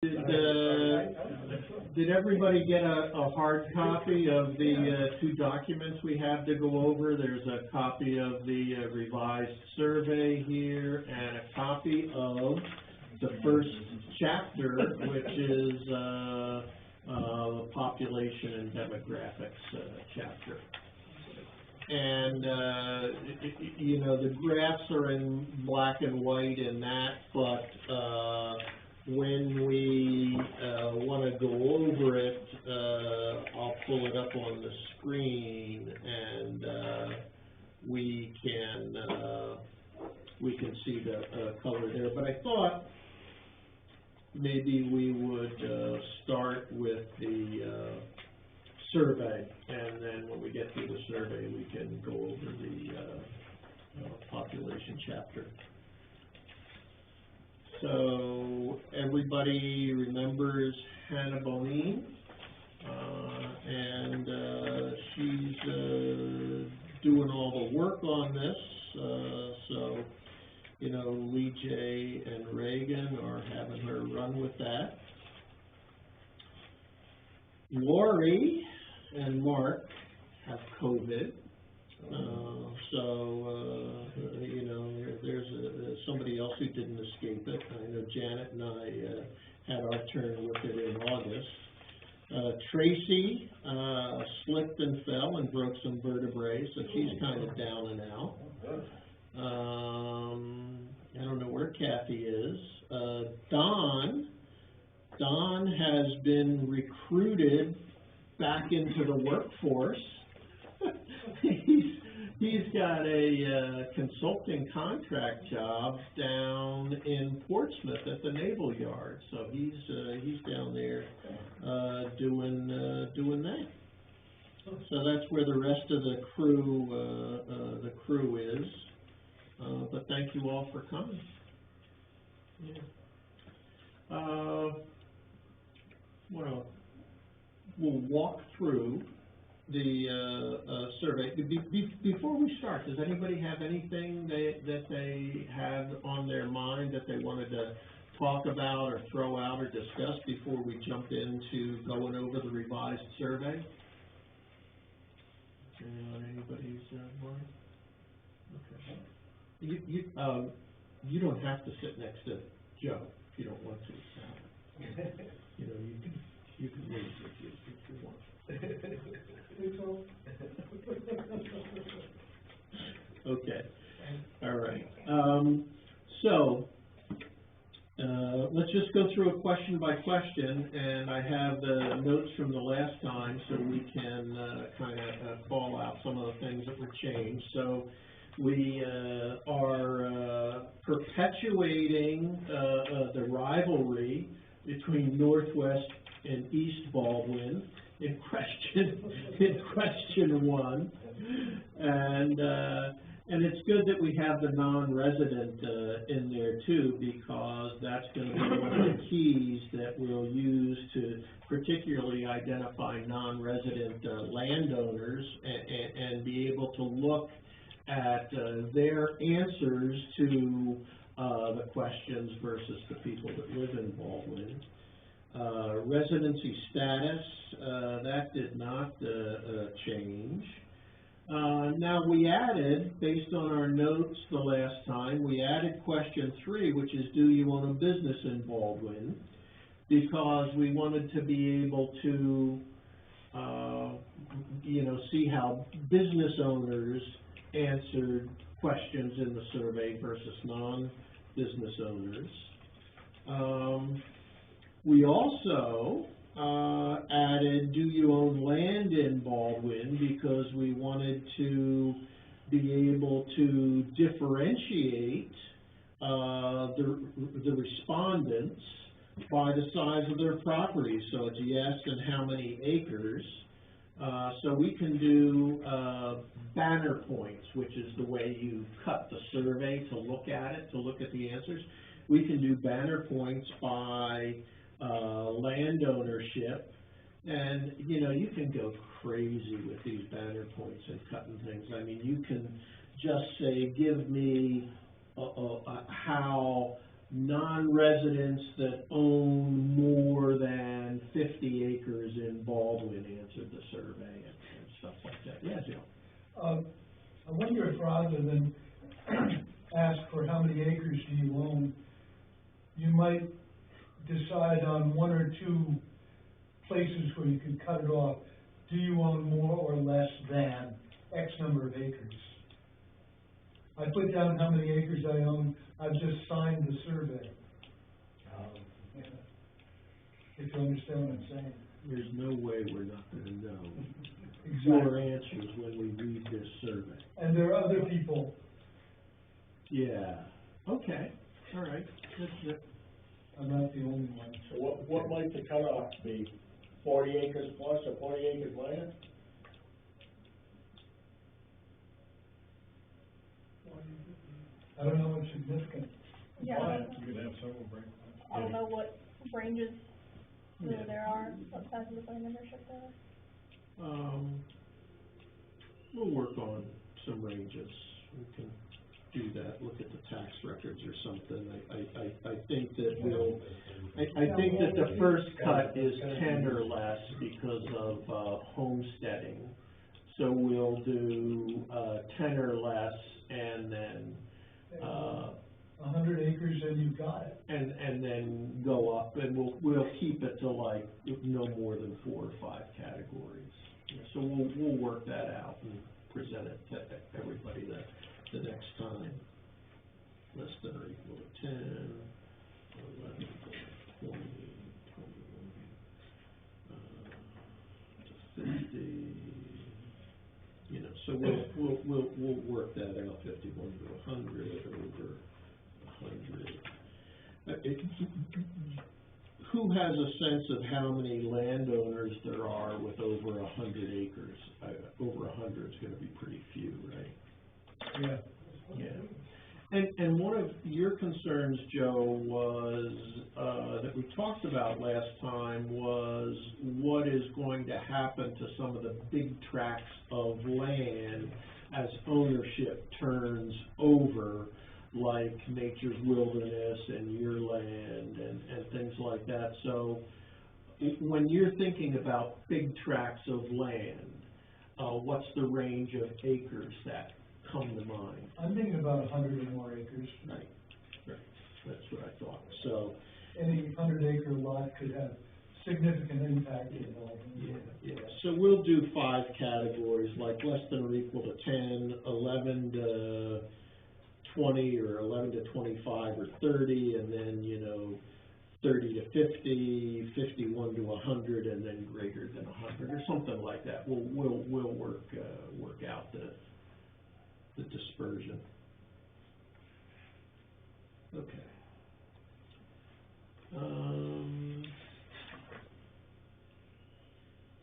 Did everybody get a hard copy of the two documents we have to go over? There's a copy of the revised survey here and a copy of the first chapter, which is the population and demographics chapter. And, you know, the graphs are in black and white in that, but when we want to go over it, I'll pull it up on the screen, and we can see the color there. But I thought maybe we would start with the survey, and then when we get through the survey, we can go over the population chapter. So everybody remembers Hannah Bonine, and she's doing all the work on this. So, you know, Lee J. and Reagan are having her run with that. Lori and Mark have COVID. You know, there's somebody else who didn't escape it. I know Janet and I had our turn with it in August. Tracy slipped and fell and broke some vertebrae, so she's kind of down and out. I don't know where Kathy is. Don has been recruited back into the workforce. He's got a consulting contract job down in Portsmouth at the Naval Yard, so he's down there doing that. So that's where the rest of the crew is. But thank you all for coming. Yeah. Well, we'll walk through the survey. Before we start, does anybody have anything that they had on their mind that they wanted to talk about or throw out or discuss before we jump into going over the revised survey? On anybody's mind? Okay. You don't have to sit next to Joe if you don't want to. You know, you can leave if you want. Okay. All right. So let's just go through a question by question, and I have the notes from the last time, so we can kind of call out some of the things that were changed. So we are perpetuating the rivalry between Northwest and East Baldwin in question one, and it's good that we have the non-resident in there too, because that's going to be one of the keys that we'll use to particularly identify non-resident landowners and be able to look at their answers to the questions versus the people that live in Baldwin. Residency status, that did not change. Now we added, based on our notes the last time, we added question 3, which is, do you own a business in Baldwin? Because we wanted to be able to, you know, see how business owners answered questions in the survey versus non-business owners. We also added, do you own land in Baldwin, because we wanted to be able to differentiate the respondents by the size of their property. So it's yes and how many acres. So we can do banner points, which is the way you cut the survey to look at it, to look at the answers. We can do banner points by land ownership, and you know, you can go crazy with these banner points and cutting things. I mean, you can just say, give me how non-residents that own more in Baldwin answered the survey and stuff like that. Yeah, Joe? I wonder if rather than ask for how many acres do you own, you might decide on one or two places where you can cut it off. Do you own more or less than X number of acres? I put down how many acres I own. I've just signed the survey. Yeah. If you understand what I'm saying. There's no way we're not gonna know Exactly. your answers when we read this survey. And there are other people. Yeah, okay, all right, that's it. I'm not the only one. So what might the cutoff be? 40 acres plus or 40 acres land? I don't know what's significant. Yeah, You could have several break. I don't know what ranges Yeah. there are, what size of the land ownership there are. We'll work on some ranges, we can do that, look at the tax records or something. I think that I think that the first cut is 10 or less because of, homesteading. So we'll do, 10 or less, and then, 100 acres and you've got it. and then go up, and we'll keep it to like no more than 4 or 5 categories. So we'll work that out and present it to everybody the next time. Less than or equal to 10, 11, 20, 21, to 50. You know, so we'll work that out. 51 to 100, over 100. Who has a sense of how many landowners there are with over 100 acres? Over 100 is going to be pretty few, right? Yeah. Yeah. And one of your concerns, Joe, was, that we talked about last time, was what is going to happen to some of the big tracts of land as ownership turns over, like Nature's Wilderness and Your Land and things like that. So when you're thinking about big tracts of land, what's the range of acres that come to mind? I'm thinking about 100 or more acres. Right, that's what I thought. So Any 100-acre lot could have significant impact in Baldwin. yeah. So we'll do 5 categories, like less than or equal to 10, 11 to 20, or 11 to 25, or 30, and then, 30 to 50, 51 to 100, and then greater than 100, or something like that. We'll work out the dispersion. Okay.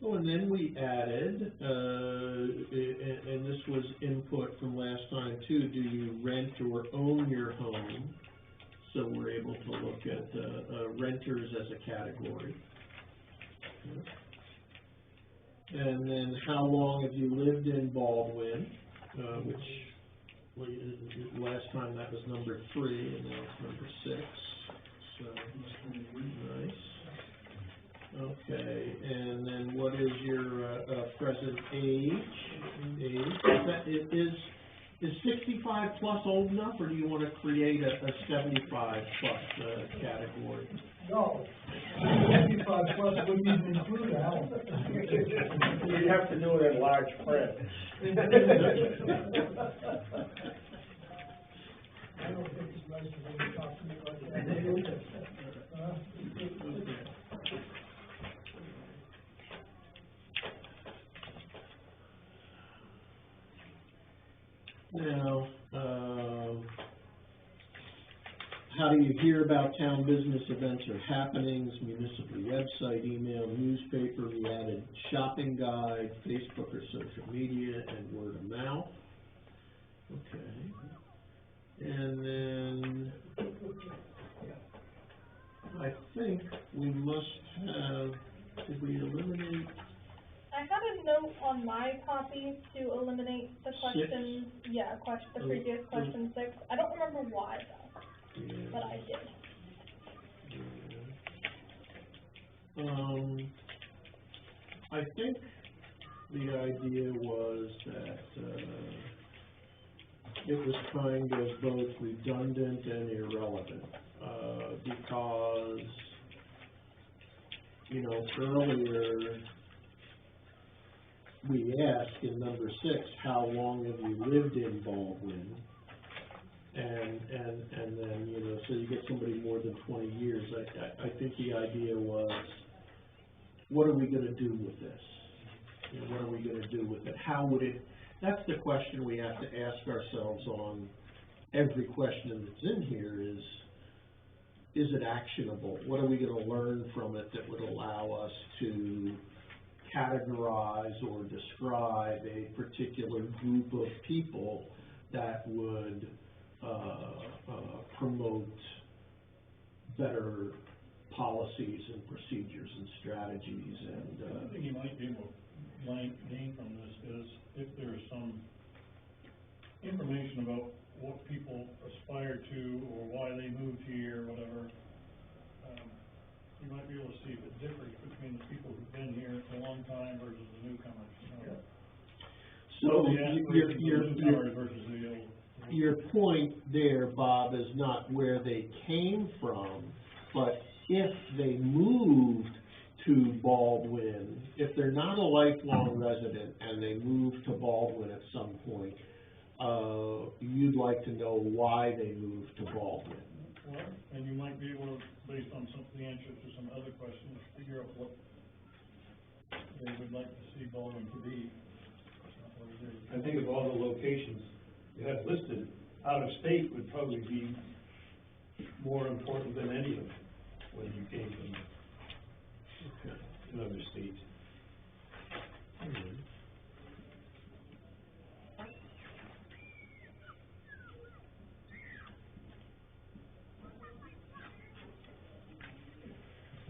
Oh, and then we added, and this was input from last time too, do you rent or own your home? So we're able to look at renters as a category. And then how long have you lived in Baldwin, last time that was number 3, and now it's number 6. So, nice. Okay, and then what is your present age? Is 65 plus old enough, or do you want to create a 75 plus category? No, 65 plus wouldn't even include Alan. You'd have to do it in large print. I don't think it's nice to really talk to me like that. Now, how do you hear about town business events or happenings? Municipal website, email, newspaper. We added shopping guide, Facebook or social media, and word of mouth. Okay. And then I think we must have, did we eliminate? I had a note on my copy to eliminate the question, the previous question 6. I don't remember why though, but I did. I think the idea was that, it was kind of both redundant and irrelevant, because, you know, earlier, we asked in number 6, how long have you lived in Baldwin? And then, you know, so you get somebody more than 20 years. I think the idea was, what are we gonna do with this? You know, what are we gonna do with it? How would it, that's the question we have to ask ourselves on every question that's in here is it actionable? What are we gonna learn from it that would allow us to categorize or describe a particular group of people that would promote better policies and procedures and strategies and, I think you might be able to gain from this is if there's some information about what people aspire to or why they moved here, or whatever, you might be able to see if it differs between the people who've been here for a long time versus the newcomers, you know? so The newcomers versus the old. your point there, Bob, is not where they came from, but if they moved to Baldwin, if they're not a lifelong resident and they move to Baldwin at some point, you'd like to know why they moved to Baldwin. Well, and you might be able to, based on some of the answers to some other questions, figure out what they would like to see Baldwin to be. I think of all the locations you have listed, out of state would probably be more important than any of them when you came from another state.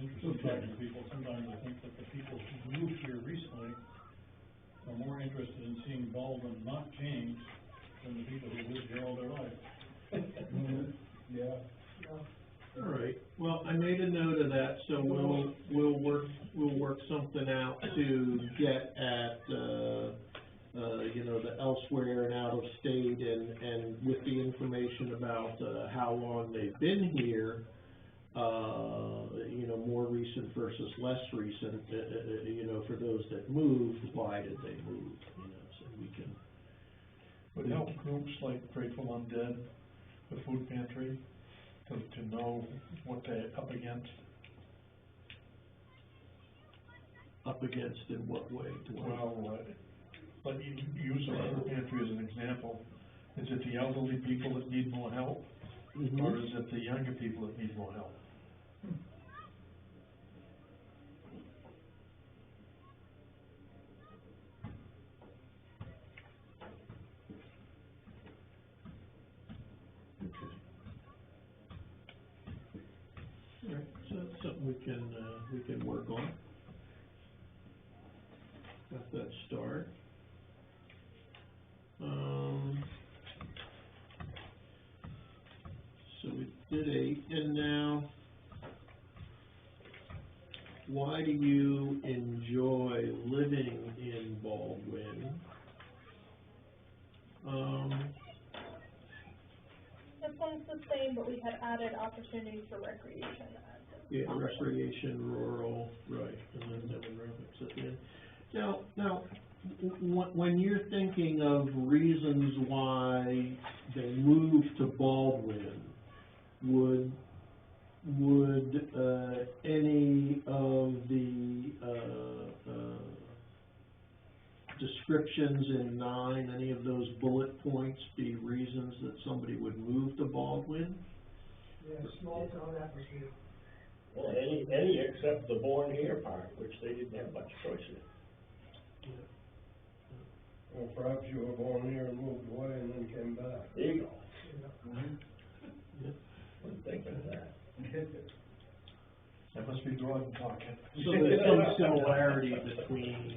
Interesting talking to people, sometimes I think that the people who moved here recently are more interested in seeing Baldwin not change than the people who lived here all their life. Yeah. All right, well, I made a note of that, so we'll work something out to get at, you know, the elsewhere and out of state and with the information about, how long they've been here, you know, more recent versus less recent, you know, for those that moved, why did they move, you know, so we can. Would help groups like Grateful Undead, the food pantry, to know what they're up against. Up against in what way? Well, but you use the food pantry as an example. Is it the elderly people that need more help? Mhm. Or is it the younger people that need more help? All right, so that's something we can work on. Got that start. So we did 8, and now, why do you enjoy living in Baldwin? This one's the same, but we had added opportunities for recreation. Yeah, recreation, rural, right, and then demographics at the end. Now, when you're thinking of reasons why they moved to Baldwin, would any of the, descriptions in 9, any of those bullet points be reasons that somebody would move to Baldwin? Yeah, small town atmosphere. Well, any except the born here part, which they didn't have much choice in. Well, perhaps you were born here and moved away and then came back. There you go. Yeah. Wasn't thinking of that. That must be Gordon talking. So there's some similarity between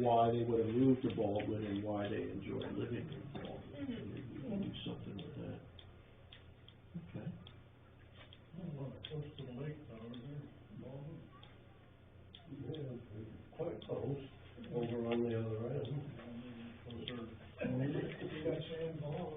why they would have moved to Baldwin and why they enjoy living in Baldwin. So maybe we can do something with that. Okay. Well, close to the lake, though, isn't there, Baldwin? Yeah, quite close, over on the other end. Those are, You got Sam Ball.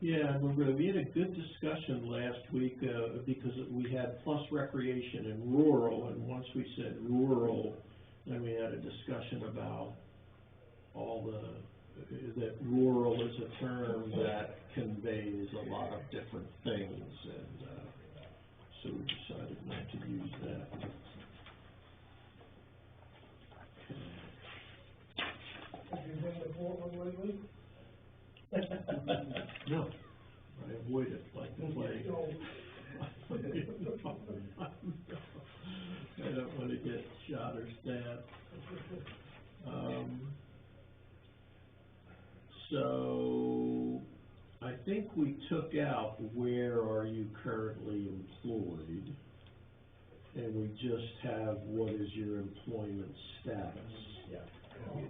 Yeah, I remember, we had a good discussion last week, because we had plus recreation and rural, and once we said rural, then we had a discussion about all that rural is a term that conveys a lot of different things, and, so we decided not to use that. Have you been to Portland lately? No, I avoid it like the plague. No. I don't wanna get shot or stabbed. So, I think we took out where are you currently employed, and we just have what is your employment status. Yeah.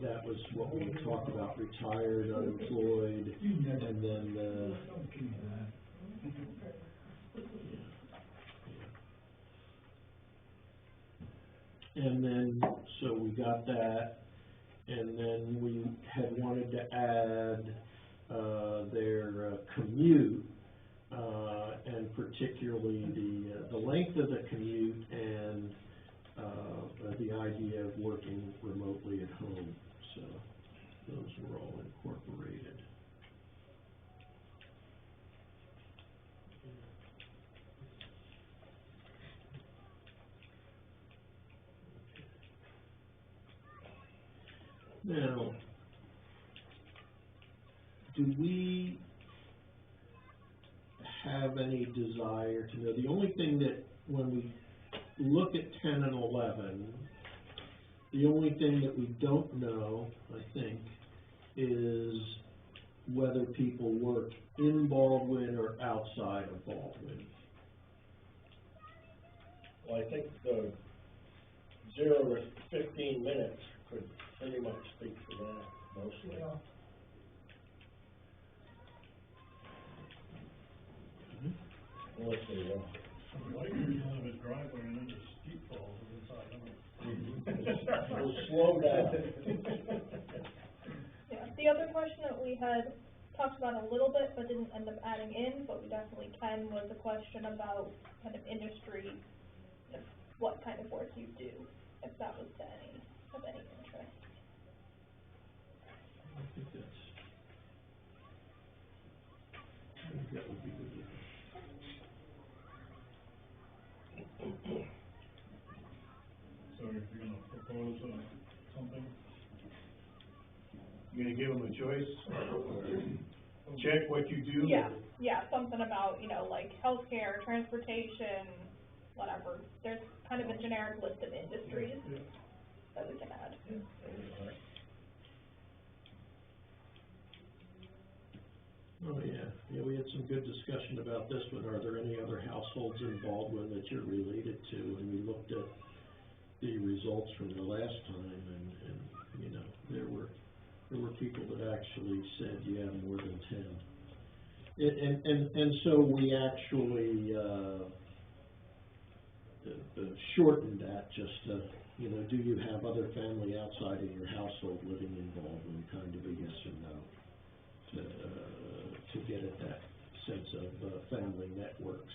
That was what we talked about, retired, unemployed, and then, Don't keep that. and then, so we got that, and then we had wanted to add, their commute, and particularly the length of the commute and, the idea of working remotely at home, so those were all incorporated. Now, do we have any desire to know, the only thing that, when we look at 10 and 11, the only thing that we don't know, I think, is whether people work in Baldwin or outside of Baldwin. Well, I think the 0 to 15 minutes could pretty much speak for that, mostly. Yeah. Unless they want. I like the of his driveway and then just steep falls inside, I mean. We'll slow down. Yeah, the other question that we had talked about a little bit, but didn't end up adding in, but we definitely can, was a question about kind of industry, if, what kind of work you do, if that was of any interest. I think that would be good. So if you're gonna propose something, You gonna give them a choice, or check what you do? Yeah, something about, like healthcare, transportation, whatever. There's kind of a generic list of industries that we can add. Oh, yeah, we had some good discussion about this one. Are there any other households in Baldwin that you're related to? And we looked at the results from the last time, and there were people that actually said, yeah, more than 10. And so we actually, shortened that just to, do you have other family outside of your household living in Baldwin, kind of a yes or no, to get at that sense of family networks.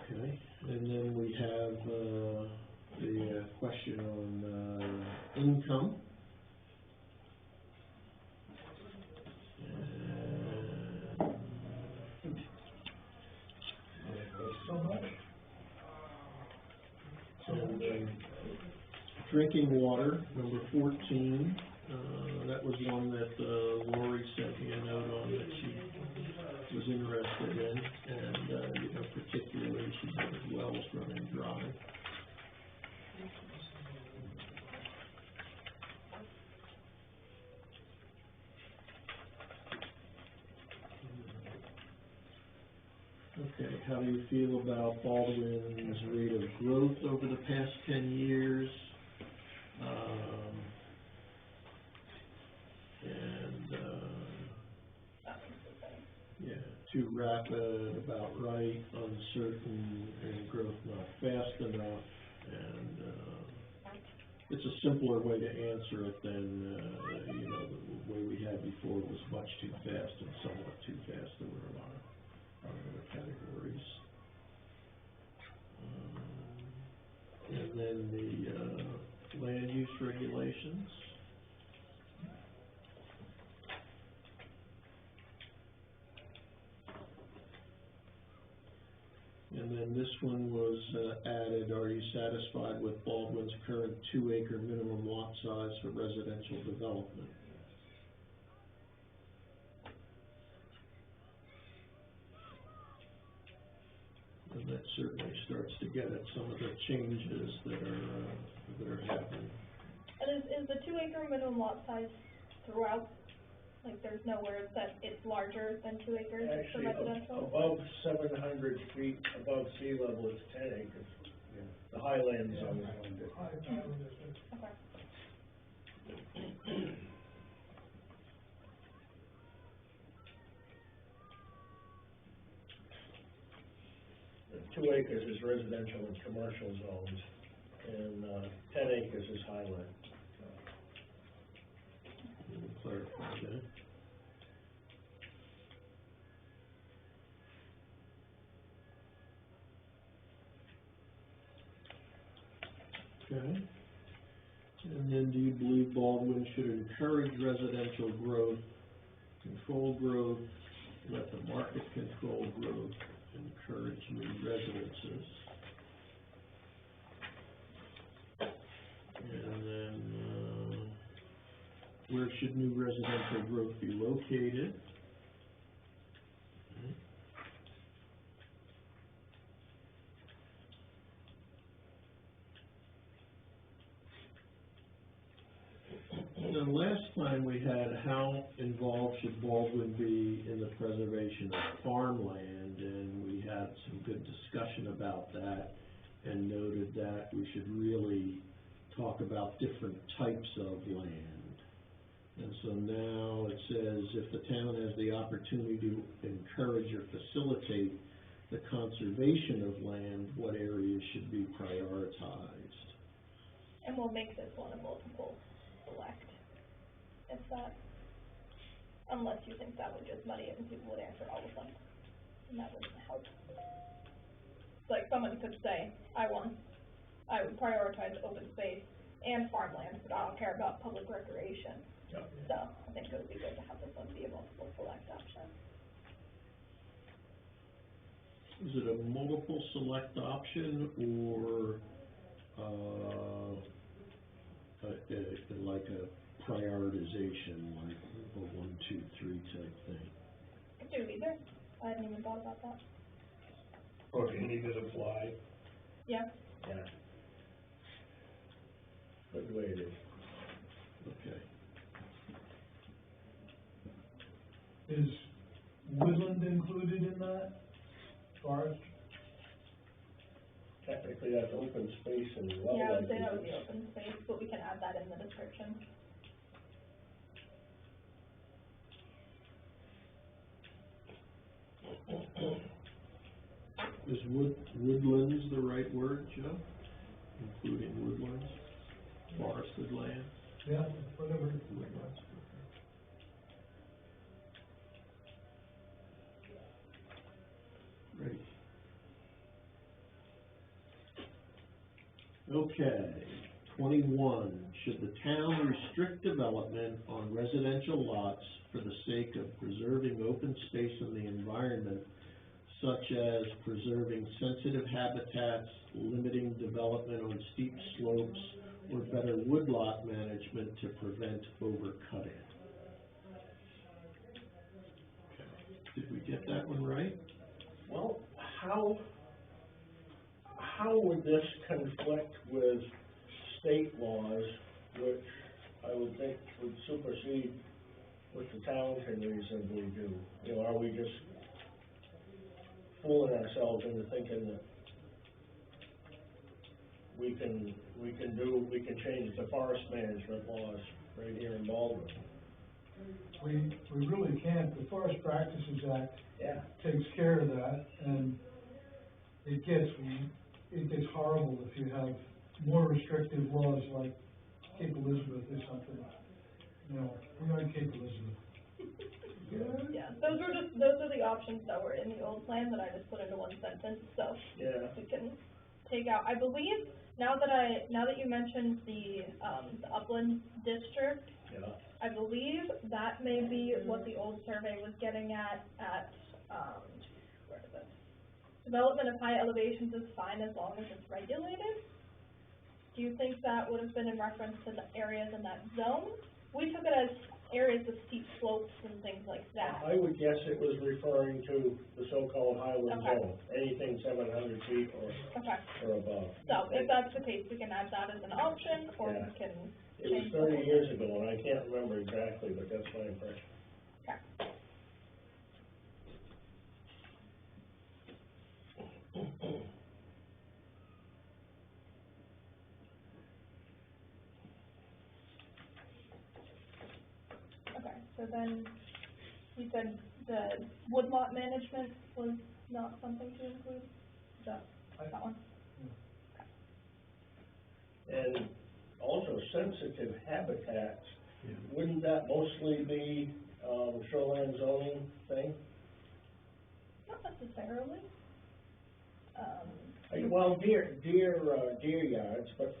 Okay, and then we have the question on income. So much? And drinking water, number 14, that was one that Lori sent me a note on that she was interested in, and particularly she had her wells running dry. Okay, how do you feel about Baldwin's rate of growth over the past 10 years? too rapid, about right, uncertain, and growth not fast enough, and, it's a simpler way to answer it than, the way we had before was much too fast and somewhat too fast. There were a lot of other categories. And then the, land use regulations. And then this one was, added, are you satisfied with Baldwin's current 2-acre minimum lot size for residential development? And that certainly starts to get at some of the changes that are happening. And is the 2-acre minimum lot size throughout? Like, there's nowhere that it's larger than 2 acres for Actually, residential? above 700 feet above sea level, it's 10 acres. The highland zone is on it. High power district. Okay. The 2 acres is residential and commercial zones, and 10 acres is highland. We'll clarify that. Okay. And then do you believe Baldwin should encourage residential growth, control growth, let the market control growth, encourage new residences? And then, where should new residential growth be located? The last time we had how involved should Baldwin be in the preservation of farmland, and we had some good discussion about that and noted that we should really talk about different types of land. And so now it says if the town has the opportunity to encourage or facilitate the conservation of land, what areas should be prioritized? And we'll make this one a multiple select, if that, unless you think that would just muddy it and people would answer all of them, and that wouldn't help. Like, someone could say, I would prioritize open space and farmland, but I don't care about public recreation. Yeah. So, I think it would be good to have this one be a multiple select option. Is it a multiple select option or, like a prioritization, like a 1, 2, 3 type thing? Could do either. I hadn't even thought about that. Or any that apply. Yeah. Yeah. But the way it is. Okay. Is woodland included in that? Forest? Technically, that's open space and wetlands. Yeah, I would say that would be open space, but we can add that in the description. Is woodlands the right word, Joe? Including woodlands, forested land? Yeah, whatever. Woodlands. Great. Okay, 21, should the town restrict development on residential lots for the sake of preserving open space in the environment, such as preserving sensitive habitats, limiting development on steep slopes, or better woodlot management to prevent overcutting? Okay. Did we get that one right? Well, how would this conflict with state laws, which I would think would supersede what the town can reasonably do? You know, are we just fooling ourselves into thinking that we can change the forest management laws right here in Baldwin? We really can't. The Forest Practices Act Yeah. takes care of that, and it gets horrible if you have more restrictive laws like Cape Elizabeth or something. You know, we aren't Cape Elizabeth. Yeah, those are the options that were in the old plan that I just put into one sentence, so Yeah. we can take out. I believe, now that you mentioned the upland district, Yeah. I believe that may be what the old survey was getting at, where is it? Development of high elevations is fine as long as it's regulated. Do you think that would have been in reference to the areas in that zone? We took it as areas with steep slopes and things like that. I would guess it was referring to the so-called highland Okay. zone, anything 700 feet Okay, or above. so if that's the case, we can add that as an option, or Yeah. we can It was change. 30 years ago, and I can't remember exactly, but that's my impression. Okay. Okay, so then, you said the woodlot management was not something to include? Is that one? And also sensitive habitats, wouldn't that mostly be, shoreline zoning thing? Not necessarily. Well, deer yards, but,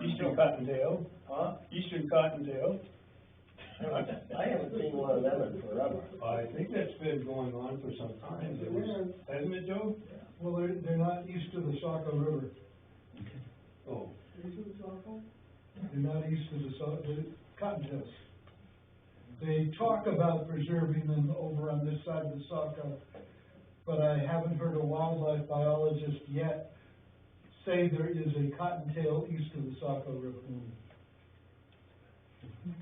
Eastern Cottontail, huh? Eastern Cottontail. I haven't seen one of them in forever. I think that's been going on for some time. It was, hasn't it, Joe? Well, they're not east of the Saco River. Oh, They're not east of the Cottontails. They talk about preserving them over on this side of the Saco, but I haven't heard a wildlife biologist yet say there is a cottontail east of the Saco River.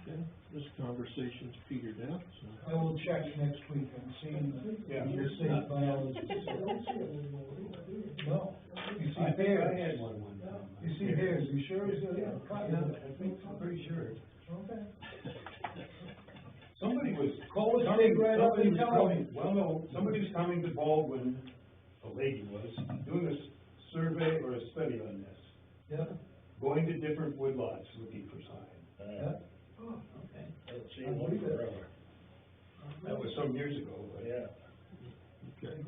Okay, this conversation's petered out, so. I will check next week and see the state biologist. No, you see I think I bears. had one time. You see bears, you sure it's a cottontail? I think, I'm pretty sure. Okay. Somebody was Call us coming, big right up somebody and was tell coming, well, no, somebody was coming to Baldwin, a lady was, doing a survey or a study on this, Yeah, going to different woodlots looking for signs. yeah. Okay. Haven't seen one forever. That was some years ago, but. Yeah. Okay.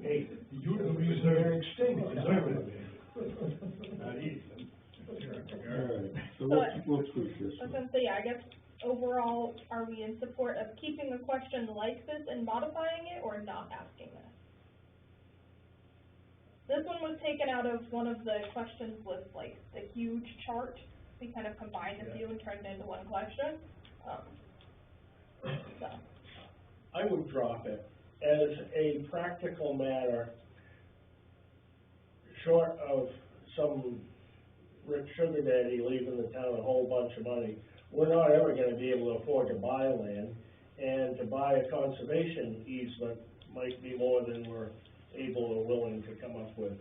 Hey, The reason they're extinct. conservative, not easy. All right, so we'll tweak this I was one. gonna say, yeah, I guess overall, are we in support of keeping a question like this and modifying it, or not asking this? This one was taken out of one of the questions with like the huge chart. We kind of combined a few and turned it into one question. So, I would drop it as a practical matter, short of some rich sugar daddy leaving the town a whole bunch of money. We're not ever gonna be able to afford to buy land, and to buy a conservation easement might be more than we're able or willing to come up with.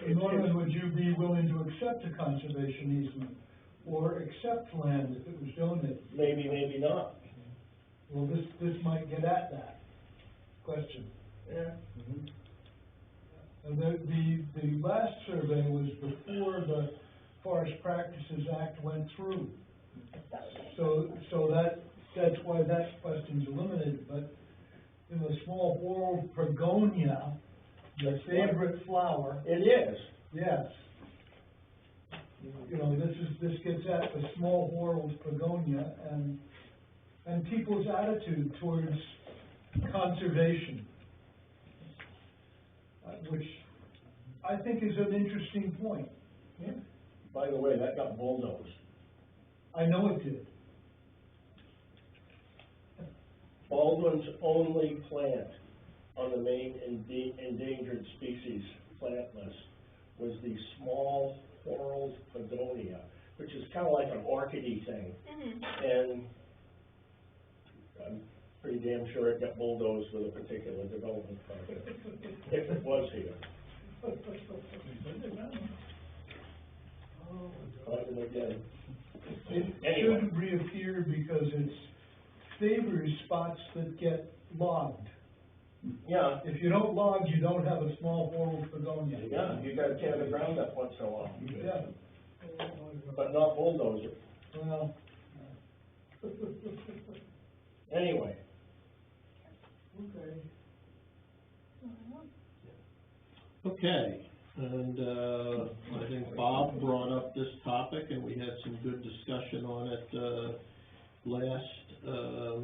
Norman, would you be willing to accept a conservation easement or accept land if it was donated? Maybe, maybe not. Well, this might get at that question. Yeah. And the last survey was before the Forest Practices Act went through. So that's why that question's eliminated, but in the small whorled Pregonia, the favorite flower, It is. yes. You know, this gets at the small whorled Pregonia and people's attitude towards conservation, which I think is an interesting point. By the way, that got bulldozed. I know it did. Baldwin's only plant on the main endangered species plant list was the small whorled Begonia, which is kind of like an orchid-y thing. And I'm pretty damn sure it got bulldozed with a particular development project, if it was here. Caught him again. It Anyway. should reappear because it favors spots that get logged. Yeah, If you don't log, you don't have a small oral begonia. yeah, you gotta tear the ground up once in a while, Yeah, but not bulldoze it. well, Anyway, Okay. Okay, and, I think Bob brought up this topic, and we had some good discussion on it, last,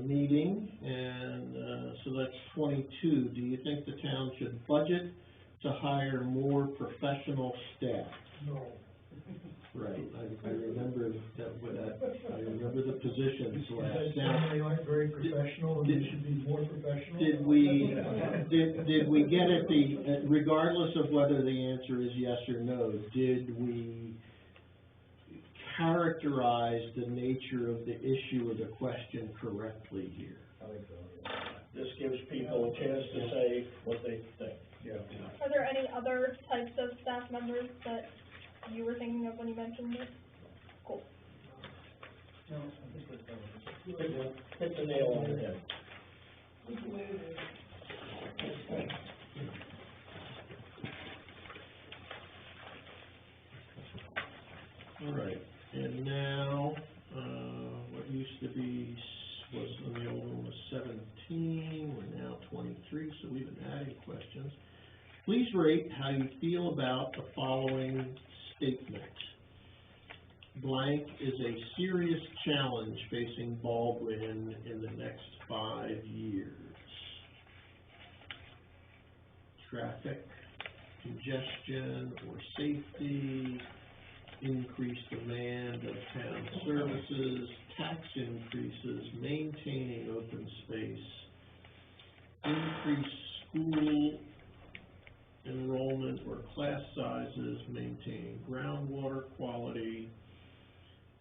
meeting, and, so that's 22. Do you think the town should budget to hire more professional staff? No. Right, I remember I remember the positions is last. that Now, saying they aren't very professional and they should be more professional? did we get at the, regardless of whether the answer is yes or no, did we characterize the nature of the issue or the question correctly here? this gives people a chance to say what they think. Are there any other types of staff members that you were thinking of when you mentioned this? Cool. Hit the nail on the head. All right, and now, what used to be, was, on the old one was 17, we're now 23, so we've been adding questions. Please rate how you feel about the following statement. Blank is a serious challenge facing Baldwin in the next 5 years. Traffic, congestion or safety, increased demand of town services, tax increases, maintaining open space, increased school enrollment or class sizes, maintaining groundwater quality,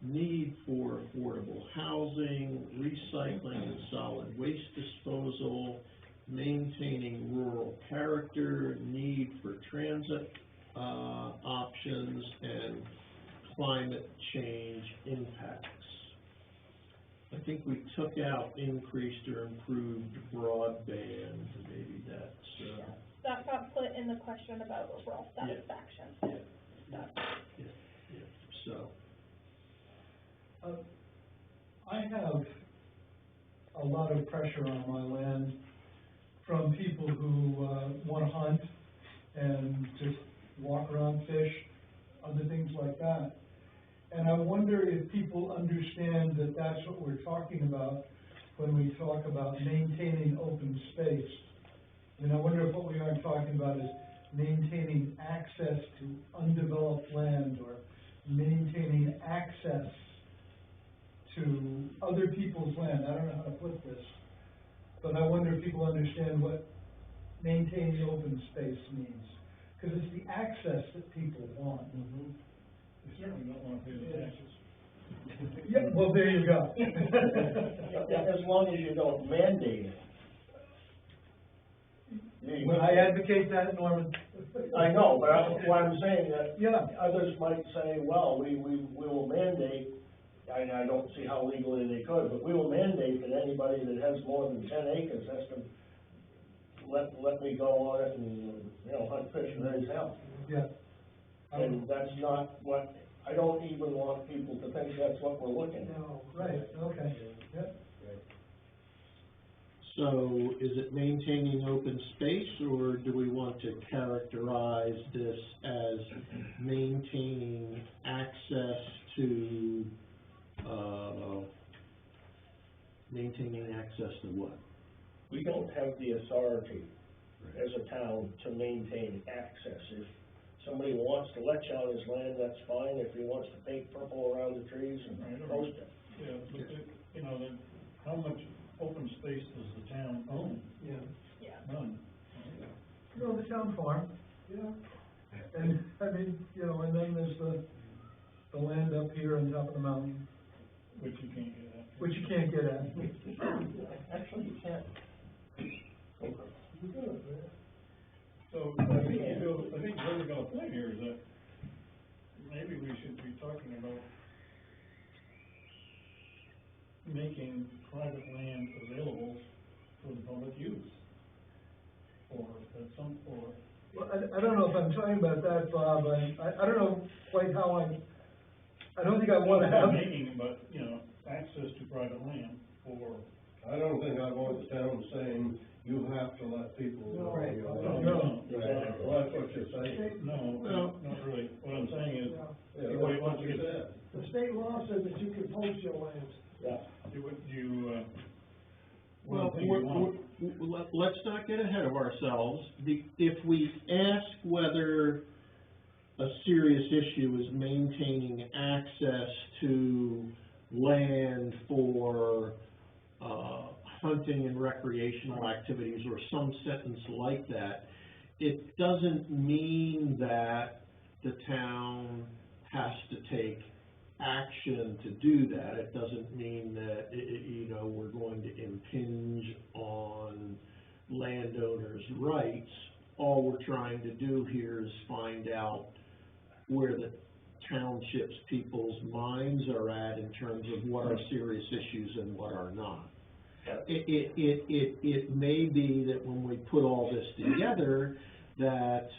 need for affordable housing, recycling and solid waste disposal, maintaining rural character, need for transit options, and climate change impacts. I think we took out increased or improved broadband, maybe that's, That got put in the question about overall satisfaction. so. I have a lot of pressure on my land from people who, wanna hunt and just walk around, fish, other things like that. And I wonder if people understand that that's what we're talking about when we talk about maintaining open space. I wonder if what we aren't talking about is maintaining access to undeveloped land or maintaining access to other people's land. I don't know how to put this, but I wonder if people understand what maintaining open space means. Because it's the access that people want. You certainly don't want to pay the taxes. Yeah, well, there you go. As long as you don't mandate it. Well, I advocate that, Norman. I know, but what I'm saying that Yeah, others might say, well, we will mandate, I don't see how legally they could, but we will mandate that anybody that has more than 10 acres has to let me go on it and, hunt, fish, and raise hell. yeah. And that's not what, I don't even want people to think that's what we're looking at. No. Right, okay, yeah. So is it maintaining open space, or do we want to characterize this as maintaining access to, what? We don't have the authority as a town to maintain access. If somebody wants to letch on his land, that's fine. If he wants to paint purple around the trees and roast it. Yeah, but, then how much open space does the town own? Yeah. Yeah. None. The town farm. Yeah. And, and then there's the land up here on top of the mountain, Which you can't get at. which you can't get at. Actually, you can't. You could, man. So, I think where we got a point here is that maybe we should be talking about making private land available for the public use. Or at some, or, Well, I don't know if I'm talking about that, Bob, I don't know quite how I don't think I wanna not have. making, but, you know, access to private land for. I don't think I want the town saying, you have to let people know. No, you're no, allowed." no. Yeah, well, that's what you're saying. No, Well- not really. What I'm saying is, Yeah, that's what you said. The state law says that you can post your lands. Yeah. Well, one thing you want. let's not get ahead of ourselves. If we ask whether a serious issue is maintaining access to land for, hunting and recreational activities, or some sentence like that, it doesn't mean that the town has to take action to do that. It doesn't mean that, you know, we're going to impinge on landowners' rights. All we're trying to do here is find out where the township's people's minds are at in terms of what are serious issues and what are not. It may be that when we put all this together, that,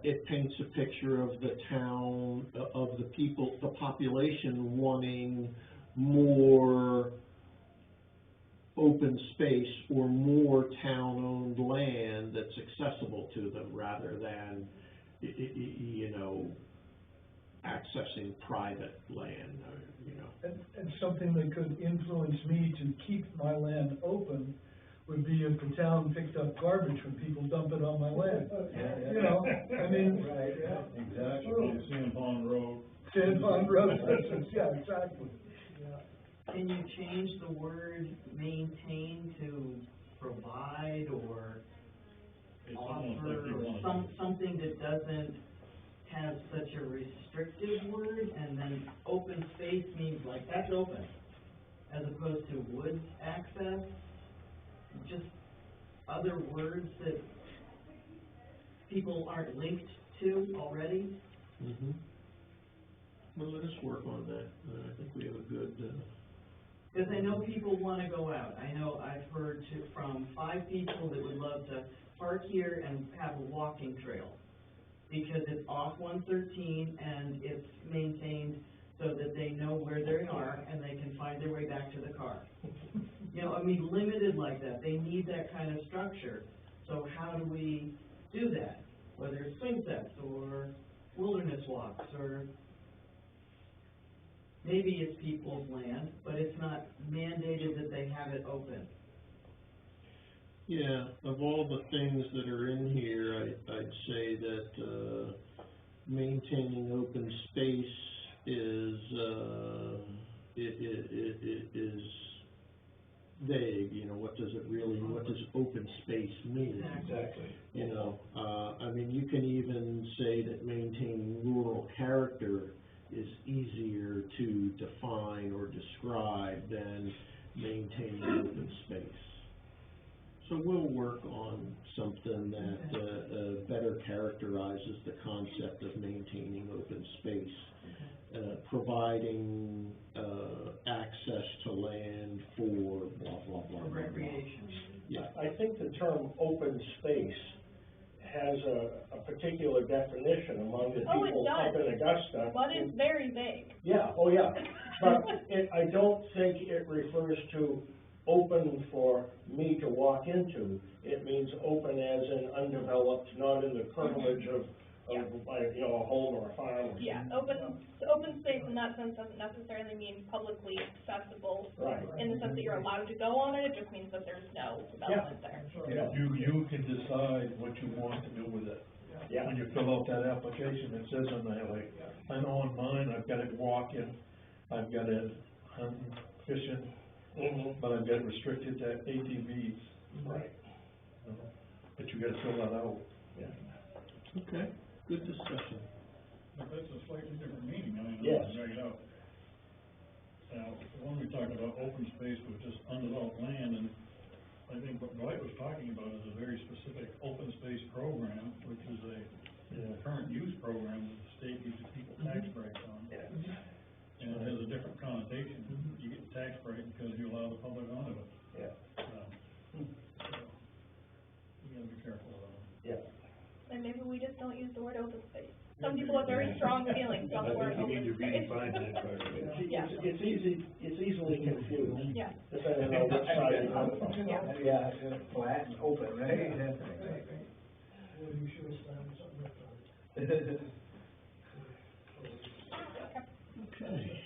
it paints a picture of the town, of the people, the population wanting more open space or more town-owned land that's accessible to them, rather than, you know, accessing private land, or, you know. And something that could influence me to keep my land open would be if the town picked up garbage when people dump it on my land. You know, I mean. Right, yeah, exactly. Sand Pond Road. Sand Pond Road, yeah, exactly. Can you change the word maintain to provide or It's almost like offer, you or want. something that doesn't have such a restrictive word, and then open space means like, that's open, as opposed to woods access, just other words that people aren't linked to already. Mm-hmm. Well, let us work on that. I think we have a good, Because I know people wanna go out. I know I've heard from 5 people that would love to park here and have a walking trail, because it's off 113 and it's maintained so that they know where they are and they can find their way back to the car. You know, I mean, limited like that. They need that kind of structure. So how do we do that? Whether it's swing sets or wilderness walks, or maybe it's people's land, but it's not mandated that they have it open. yeah, of all the things that are in here, I'd say that, maintaining open space is, is vague. You know, what does it really, what does open space mean? Exactly. You know, I mean, you can even say that maintaining rural character is easier to define or describe than maintaining open space. So we'll work on something that, better characterizes the concept of maintaining open space, providing, access to land for blah, blah, blah, blah, blah. Recreation. Yeah. I think the term open space has a particular definition among the Oh, it people up does. in Augusta. But it's very vague. Yeah, oh yeah, but I don't think it refers to open for me to walk into. It means open as in undeveloped, not in the curtilage of like, you know, a home or a farm. Yeah, open space in that sense doesn't necessarily mean publicly accessible, Right. in the sense that you're allowed to go on it, it just means that there's no development there. Yeah. You can decide what you want to do with it. Yeah. When you fill out that application, it says on there, like, I know on mine, I've got it walking, I've got it hunting, fishing, Mm-hmm. but I've got it restricted to ATVs. Right. But you gotta fill that out. Yeah. Okay, good discussion. But that's a slightly different meaning, I mean, Yes. I'll drag it out. Now, the one we talked about, open space was just undeveloped land, and I think what Dwight was talking about is a very specific open space program, which is a current use program that the state gives people tax breaks on. Yeah. And it has a different connotation. You get tax allow the public onto it. Yeah, So, you gotta be careful of that. yeah. And maybe we just don't use the word open space. Some people have very strong feelings on the word I think you need open to space. redefine that part of it. Yeah. It's easily confused, Yeah, depending on which side you come from. yeah. flat and open, right? Well, you should have started something different. Okay,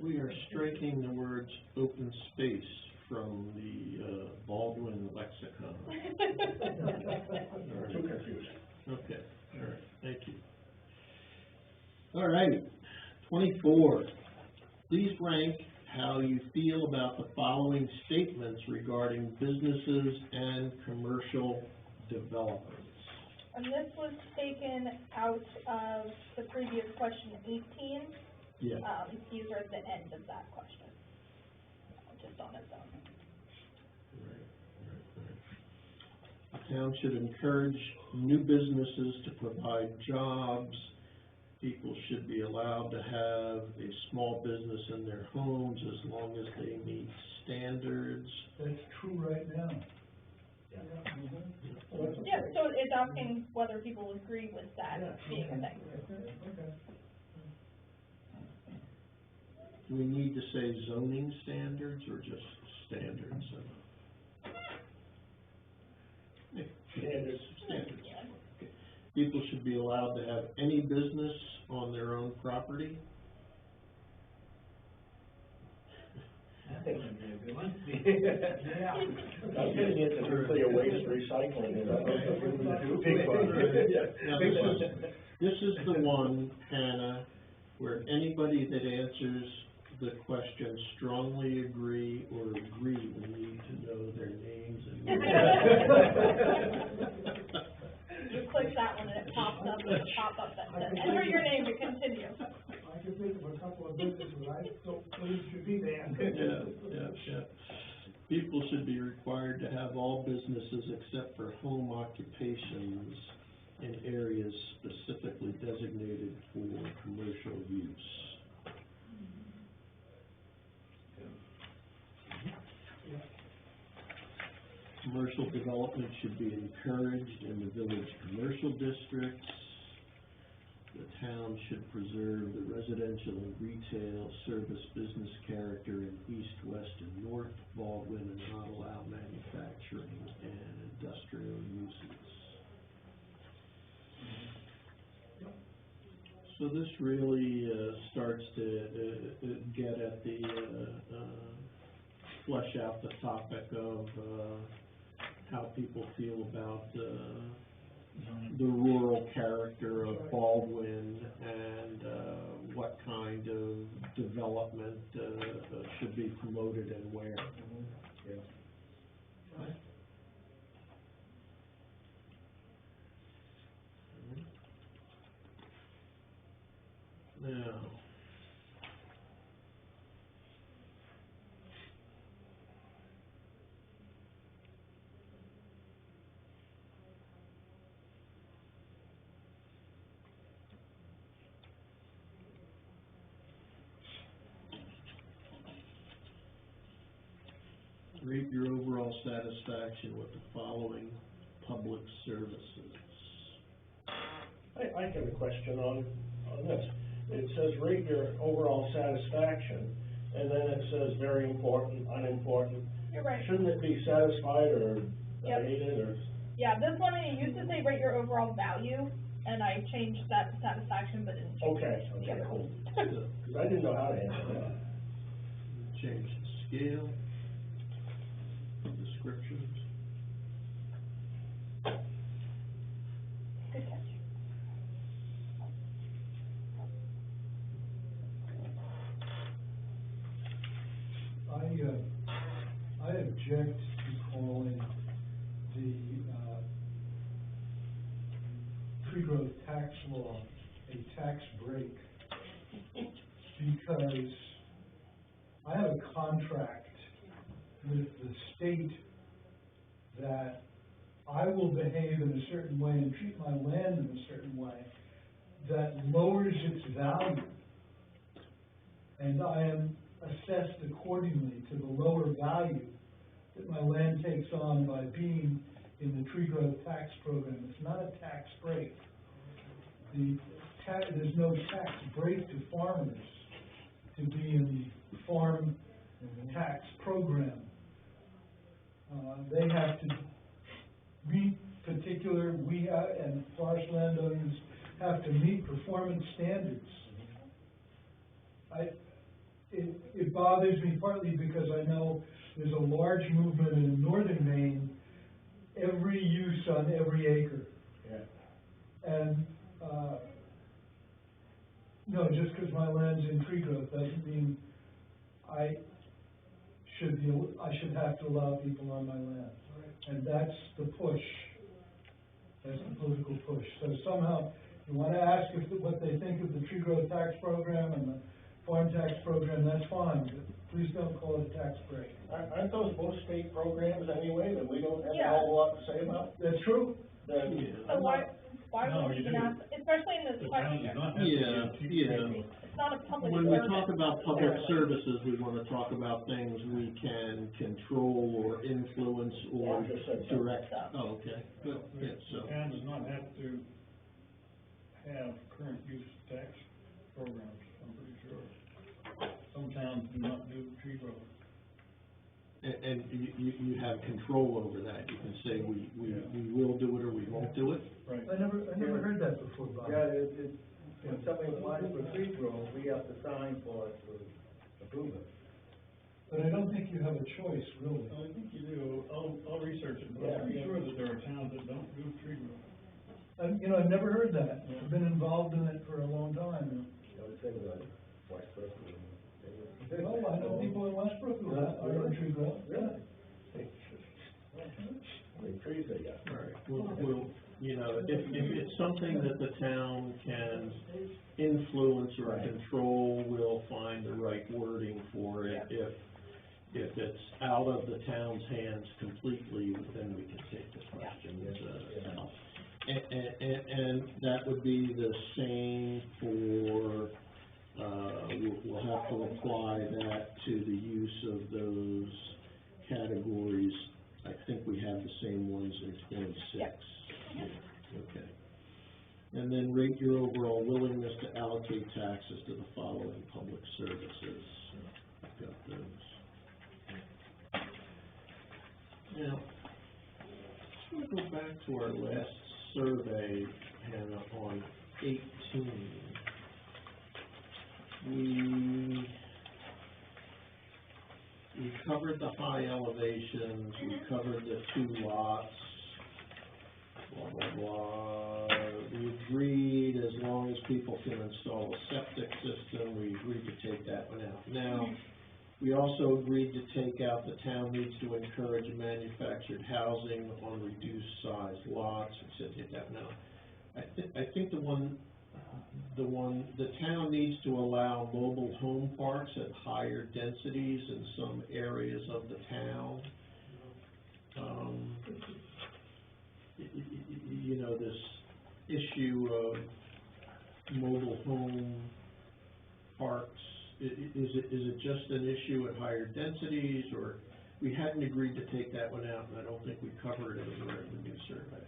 we are striking the words open space from the Baldwin lexicon. Too confused. Okay, all right, thank you. All right, 24. Please rank how you feel about the following statements regarding businesses and commercial developments. And this was taken out of the previous question 18. Yeah. These are at the end of that question, just on its own. The town should encourage new businesses to provide jobs. People should be allowed to have a small business in their homes as long as they meet standards. That's true right now. Yeah, so it's asking whether people agree with that being a thing. Okay. Do we need to say zoning standards or just standards? Standards. Standards. Okay. People should be allowed to have any business on their own property. That would be a good one. I'm getting into nuclear waste recycling, Big one. Now, this is the one, Hannah, where anybody that answers the question strongly agree or agree, we need to know their names and. You click that one and it pops up with a pop-up that says, enter your name to continue. I can think of a couple of businesses I don't believe should be there. Yeah. People should be required to have all businesses except for home occupations in areas specifically designated for commercial use. Commercial development should be encouraged in the village commercial districts. The town should preserve the residential and retail service business character in east, west, and north Baldwin and not allow manufacturing and industrial uses. So this really starts to get at the, flesh out the topic of how people feel about the rural character of Baldwin and what kind of development should be promoted and where. Right? Now, rate your overall satisfaction with the following public services. I have a question on this. It says rate your overall satisfaction, and then it says very important, unimportant. You're right. Shouldn't it be satisfied or Yep. rated or? Yeah, this one, it used to say rate your overall value, and I changed that to satisfaction, but didn't change. Okay, Yeah. cool. Because I didn't know how to answer that. Change the scale, descriptions. Good catch. I object to calling the, pre-growth tax law a tax break, because I have a contract with the state that I will behave in a certain way and treat my land in a certain way that lowers its value. And I am assessed accordingly to the lower value that my land takes on by being in the tree growth tax program. It's not a tax break. There's no tax break to farmers to be in the farm tax program. They have to meet particular, and forest landowners have to meet performance standards. It bothers me partly because I know there's a large movement in northern Maine, every use on every acre. Yeah. And, no, just because my land's in tree growth doesn't mean I should have to allow people on my land. And that's the push. That's the political push. So somehow, you want to ask what they think of the tree growth tax program and the farm tax program, that's fine, but please don't call it a tax break. Aren't those both state programs anyway, that we don't have a Yeah. whole lot to say about? That's true. So why No, would you we do. not, especially in this The town does question, not have to Yeah, give tree yeah. growth. it's not a public When we service. talk about public necessarily. services, we wanna talk about things we can control or influence or Yeah, just said so. direct. Oh, okay, good, yeah, The so, town does not have to have current use tax programs, I'm pretty sure. Some towns do not do tree growth. and you have control over that, you can say we will do it or we won't do it. Right. I never heard that before, Bob. Yeah, when somebody applies for tree growth, we have to sign for it to approve it. But I don't think you have a choice, really. I think you do, I'll research it, but Yeah. I'm pretty sure that there are towns that don't do tree growth. And, I've never heard that. I've been involved in it for a long time. I would say that Westbrook. Well, I know people in Westbrook who are in tree growth. Really? How many trees they got? All right, we'll, if it's something that the town can influence or control, we'll find the right wording for it. If it's out of the town's hands completely, then we can take the questions, out. And that would be the same for, we'll have to apply that to the use of those categories. I think we have the same ones in 26. Yeah, okay. And then rate your overall willingness to allocate taxes to the following public services. I've got those. Now, let's go back to our last survey, Hannah, on 18. We covered the high elevations, we covered the 2 lots, blah, blah, blah. We agreed as long as people can install a septic system, we agreed to take that one out. Now, we also agreed to take out the town needs to encourage manufactured housing on reduced sized lots, we said take that one out. I think the town needs to allow mobile home parks at higher densities in some areas of the town. This issue of mobile home parks, is it just an issue at higher densities, or we hadn't agreed to take that one out, and I don't think we covered it anywhere in the new survey.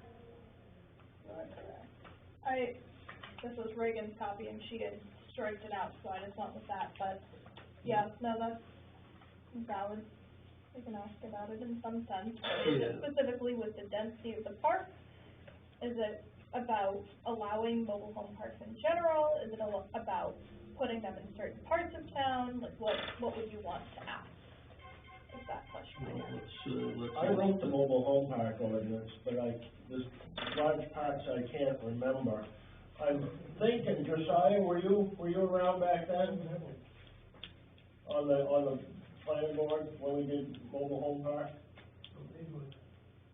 This was Reagan's copy and she had striked it out, so I just went with that, but, yeah, no, that's valid. We can ask about it in some sense. Yeah. Specifically with the density of the park, is it about allowing mobile home parks in general? Is it about putting them in certain parts of town? Like, what would you want to ask? Is that question? Let's I wrote the mobile home park ordinance, but there's large parts I can't remember. I'm thinking, Josiah, were you around back then? On the planning board when we did mobile home park?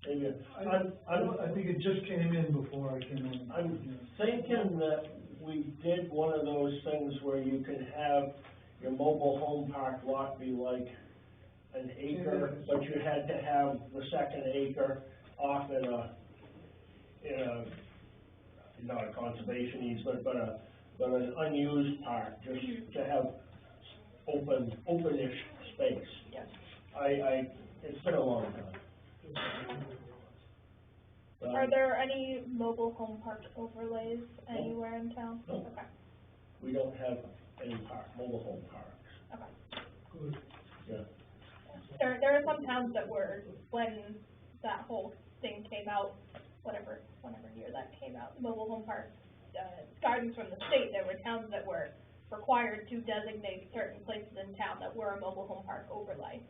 Maybe. I think it just came in before I came in. I'm thinking that we did one of those things where you could have your mobile home park lot be like an acre, but you had to have the second acre off in a not a conservation easement, but an unused part, just to have openish space. Yes. It's been a long time. Are there any mobile home park overlays anywhere in town? No. Okay, We don't have any mobile home parks. okay. Good. Yeah. There are some towns that were, when that whole thing came out, whatever year that came out, mobile home park, guidance from the state, there were towns that were required to designate certain places in town that were a mobile home park overlay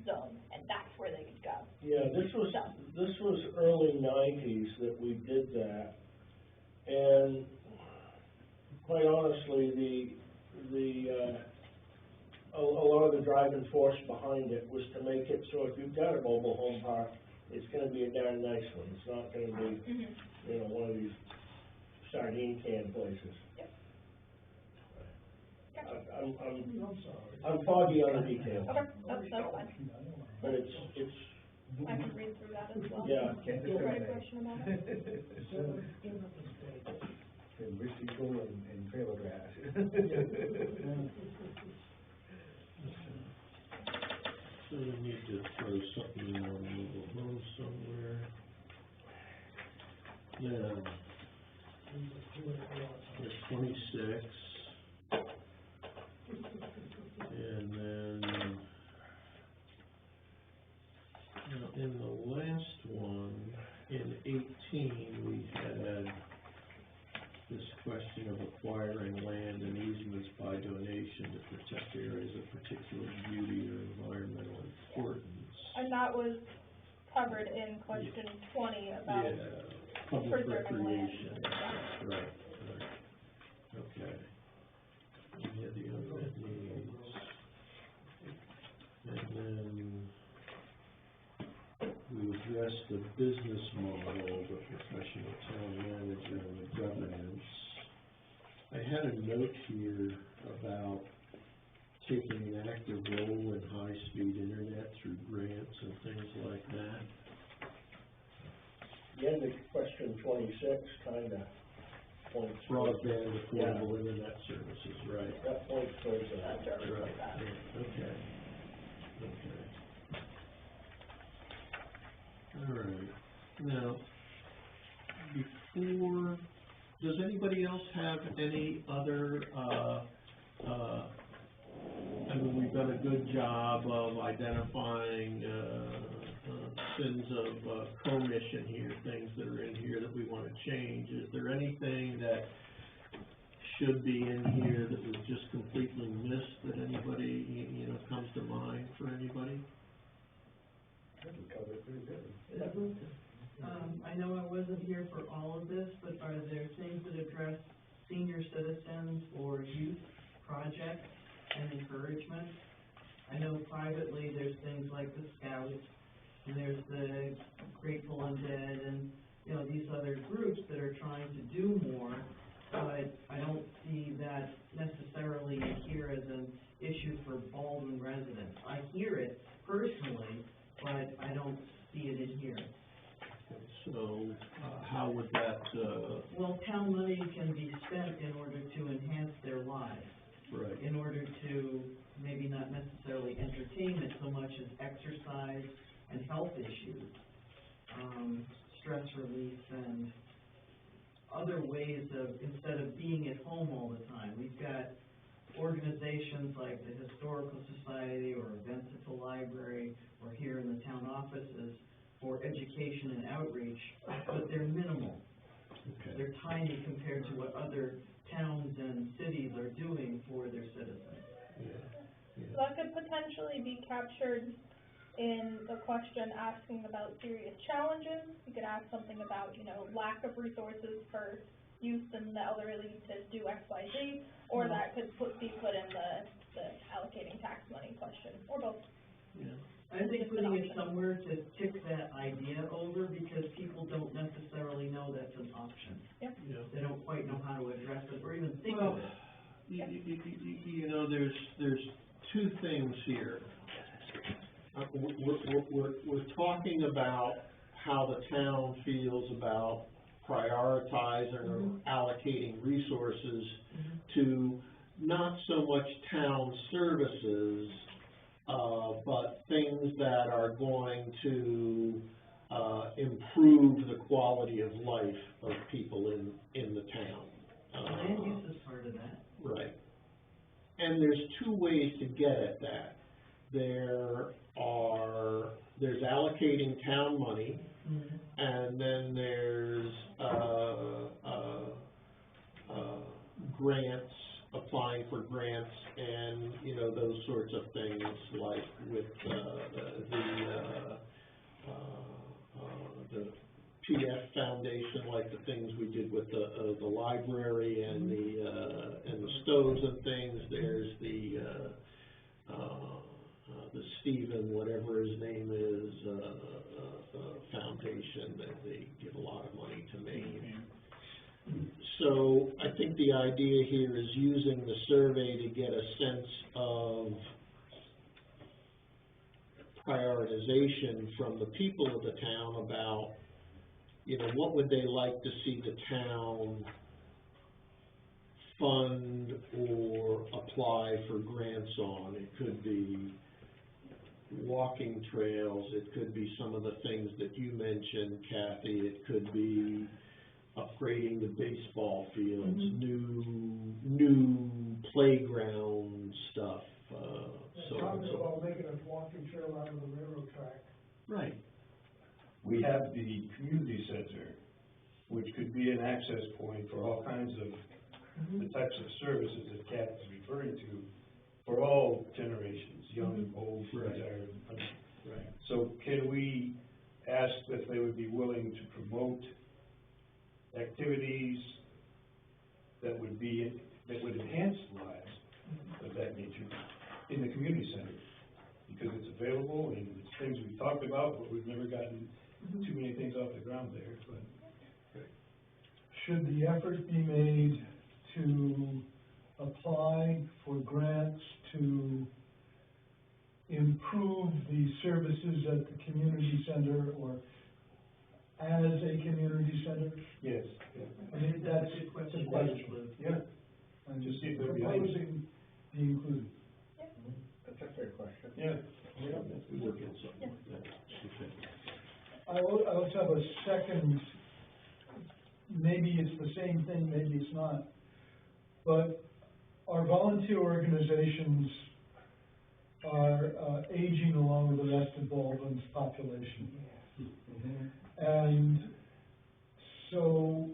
zone, and that's where they could go. Yeah, this was early nineties that we did that, and quite honestly, a lot of the driving force behind it was to make it so if you've got a mobile home park, it's gonna be a darn nice one, it's not gonna be, you know, one of these sardine can places. Yep. I'm foggy on the details, Okay, that's fine. but it's, I can read through that as well. yeah. Can't Feel free to discriminate. question about it. And rich people and trailer grass. So we need to throw something in on mobile home somewhere. Now, there's 26. And then, in the last one, in 18, we had this question of acquiring land and easements by donation to protect areas of particular beauty or environmental importance. And that was covered in question 20 about Yeah, public preserving land. recreation, right, okay. We had the unmet needs. And then we addressed the business model, the professional town manager, and the governance. I had a note here about taking an active role in high-speed internet through grants and things like that. The end of question 26 kinda points. Broadband affordable internet services, right. That points towards That's that. where we Right, put that. yeah, okay. All right, now, before, does anybody else have any other, I mean, we've done a good job of identifying, sins of, commission here, things that are in here that we wanna change. Is there anything that should be in here that was just completely missed that anybody, you know, comes to mind for anybody? I think we covered it pretty good. I know I wasn't here for all of this, but are there things that address senior citizens or youth projects and encouragement? I know privately, there's things like the Scouts, and there's the Grateful Undead, and, you know, these other groups that are trying to do more, but I don't see that necessarily here as an issue for Baldwin residents. I hear it personally, but I don't see it in here. So, how would that, Well, town money can be spent in order to enhance their lives, right, in order to maybe not necessarily entertainment so much as exercise and health issues, stress relief and other ways of, instead of being at home all the time. We've got organizations like the Historical Society or events at the library or here in the town offices for education and outreach, but they're minimal. okay, They're tiny compared to what other towns and cities are doing for their citizens. yeah, So that could potentially be captured in the question asking about serious challenges. You could ask something about, you know, lack of resources for youth and the elderly to do X, Y, Z, or that could be put in the allocating tax money question, or both. yeah, I think putting it somewhere to tick that idea over, because people don't necessarily know that's an option. yeah. They don't quite know how to address it or even think Well, of it. you know, there's two things here. We're talking about how the town feels about prioritizing or allocating resources to not so much town services, but things that are going to, improve the quality of life of people in the town. Land use is part of that. Right. And there's two ways to get at that. There's allocating town money, and then there's, grants, applying for grants, and, you know, those sorts of things, like with, the PF Foundation, like the things we did with the library and the stoves and things. There's the Stephen, whatever his name is, foundation, that they give a lot of money to Maine. So I think the idea here is using the survey to get a sense of prioritization from the people of the town about, you know, what would they like to see the town fund or apply for grants on. It could be walking trails, it could be some of the things that you mentioned, Kathy, it could be upgrading the baseball fields, new playground stuff, so on and so forth. About making a walking trail out of the railroad track. Right. We have the community center, which could be an access point for all kinds of the types of services that Kat is referring to, for all generations, young, old, retired. Right. So can we ask if they would be willing to promote activities that would enhance lives of that nature in the community center? Because it's available and it's things we've talked about, but we've never gotten too many things off the ground there, but. Should the effort be made to apply for grants to improve the services at the community center or as a community center? Yes. I mean, that's a question. Yeah. I'm Just just see if they'll be able to- proposing be included. That's a fair question. Yeah. We work on something like that. I also have a second, maybe it's the same thing, maybe it's not, but our volunteer organizations are aging along with the rest of Baldwin's population. And so,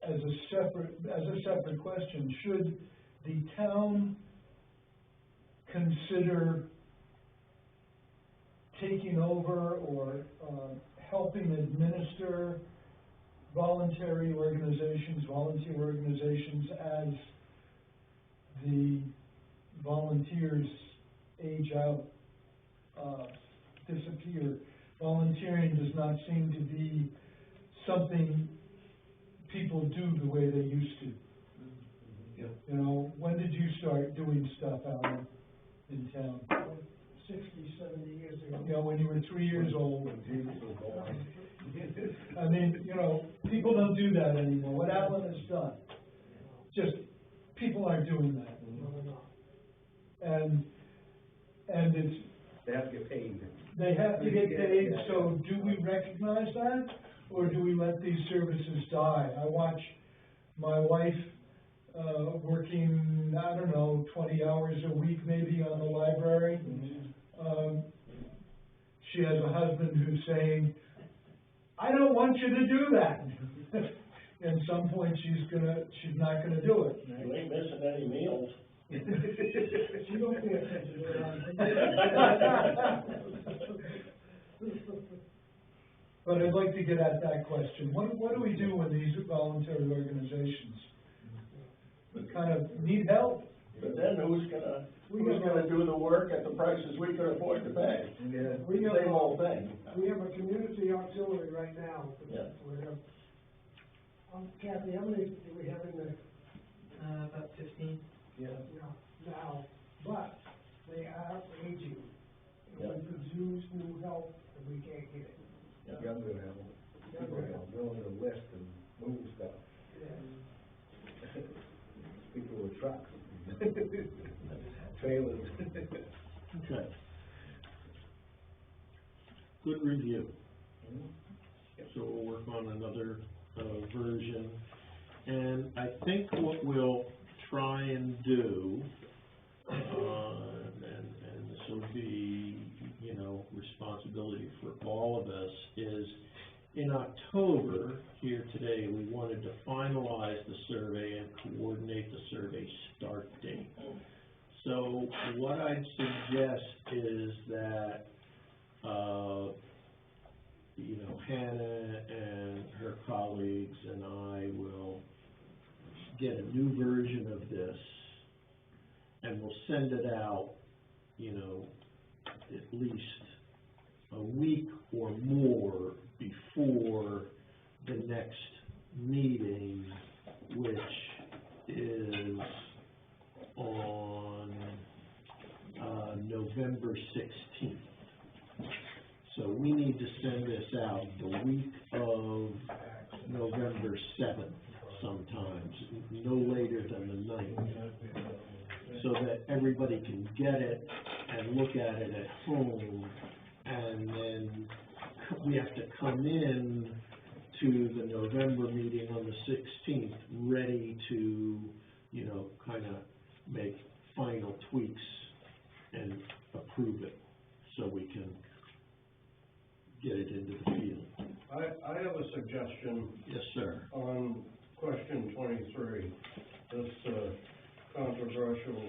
as a separate question, should the town consider taking over or helping administer volunteer organizations as the volunteers age out, disappear? Volunteering does not seem to be something people do the way they used to. Yeah. You know, when did you start doing stuff, Alan, in town? 60, 70 years ago. You know, when you were 3 years old. I mean, you know, people don't do that anymore. What Alan has done, just, people aren't doing that. And it's. They have to get paid. They have to get paid, so do we recognize that? Or do we let these services die? I watch my wife, working, I don't know, 20 hours a week maybe on the library. She has a husband who's saying, I don't want you to do that. At some point, she's not gonna do it. You ain't missing any meals. She don't pay attention to But I'd like to get at that question. What do we do when these voluntary organizations kind of need help? But then who's gonna do the work at the prices we can afford to pay? Yeah. Same old thing. We have a community auxiliary right now. Yeah. Kathy, how many do we have in the, About 15. Yeah. now? But they are aging. Yeah. We could use new help and we can't get it. Younger help, willing to list and move stuff. People with trucks. Trailers. Okay. Good review. So we'll work on another, version. And I think what we'll try and do, and this will be, you know, responsibility for all of us, is in October, here today, we wanted to finalize the survey and coordinate the survey start date. So what I'd suggest is that, you know, Hannah and her colleagues and I will get a new version of this, and we'll send it out, you know, at least a week or more before the next meeting, which is on, November 16th. So we need to send this out the week of November 7th sometimes, no later than the 9th, so that everybody can get it and look at it at home, and then we have to come in to the November meeting on the 16th, ready to, you know, kind of make final tweaks and approve it, so we can get it into the field. I have a suggestion. Yes, sir. On question 23, this controversial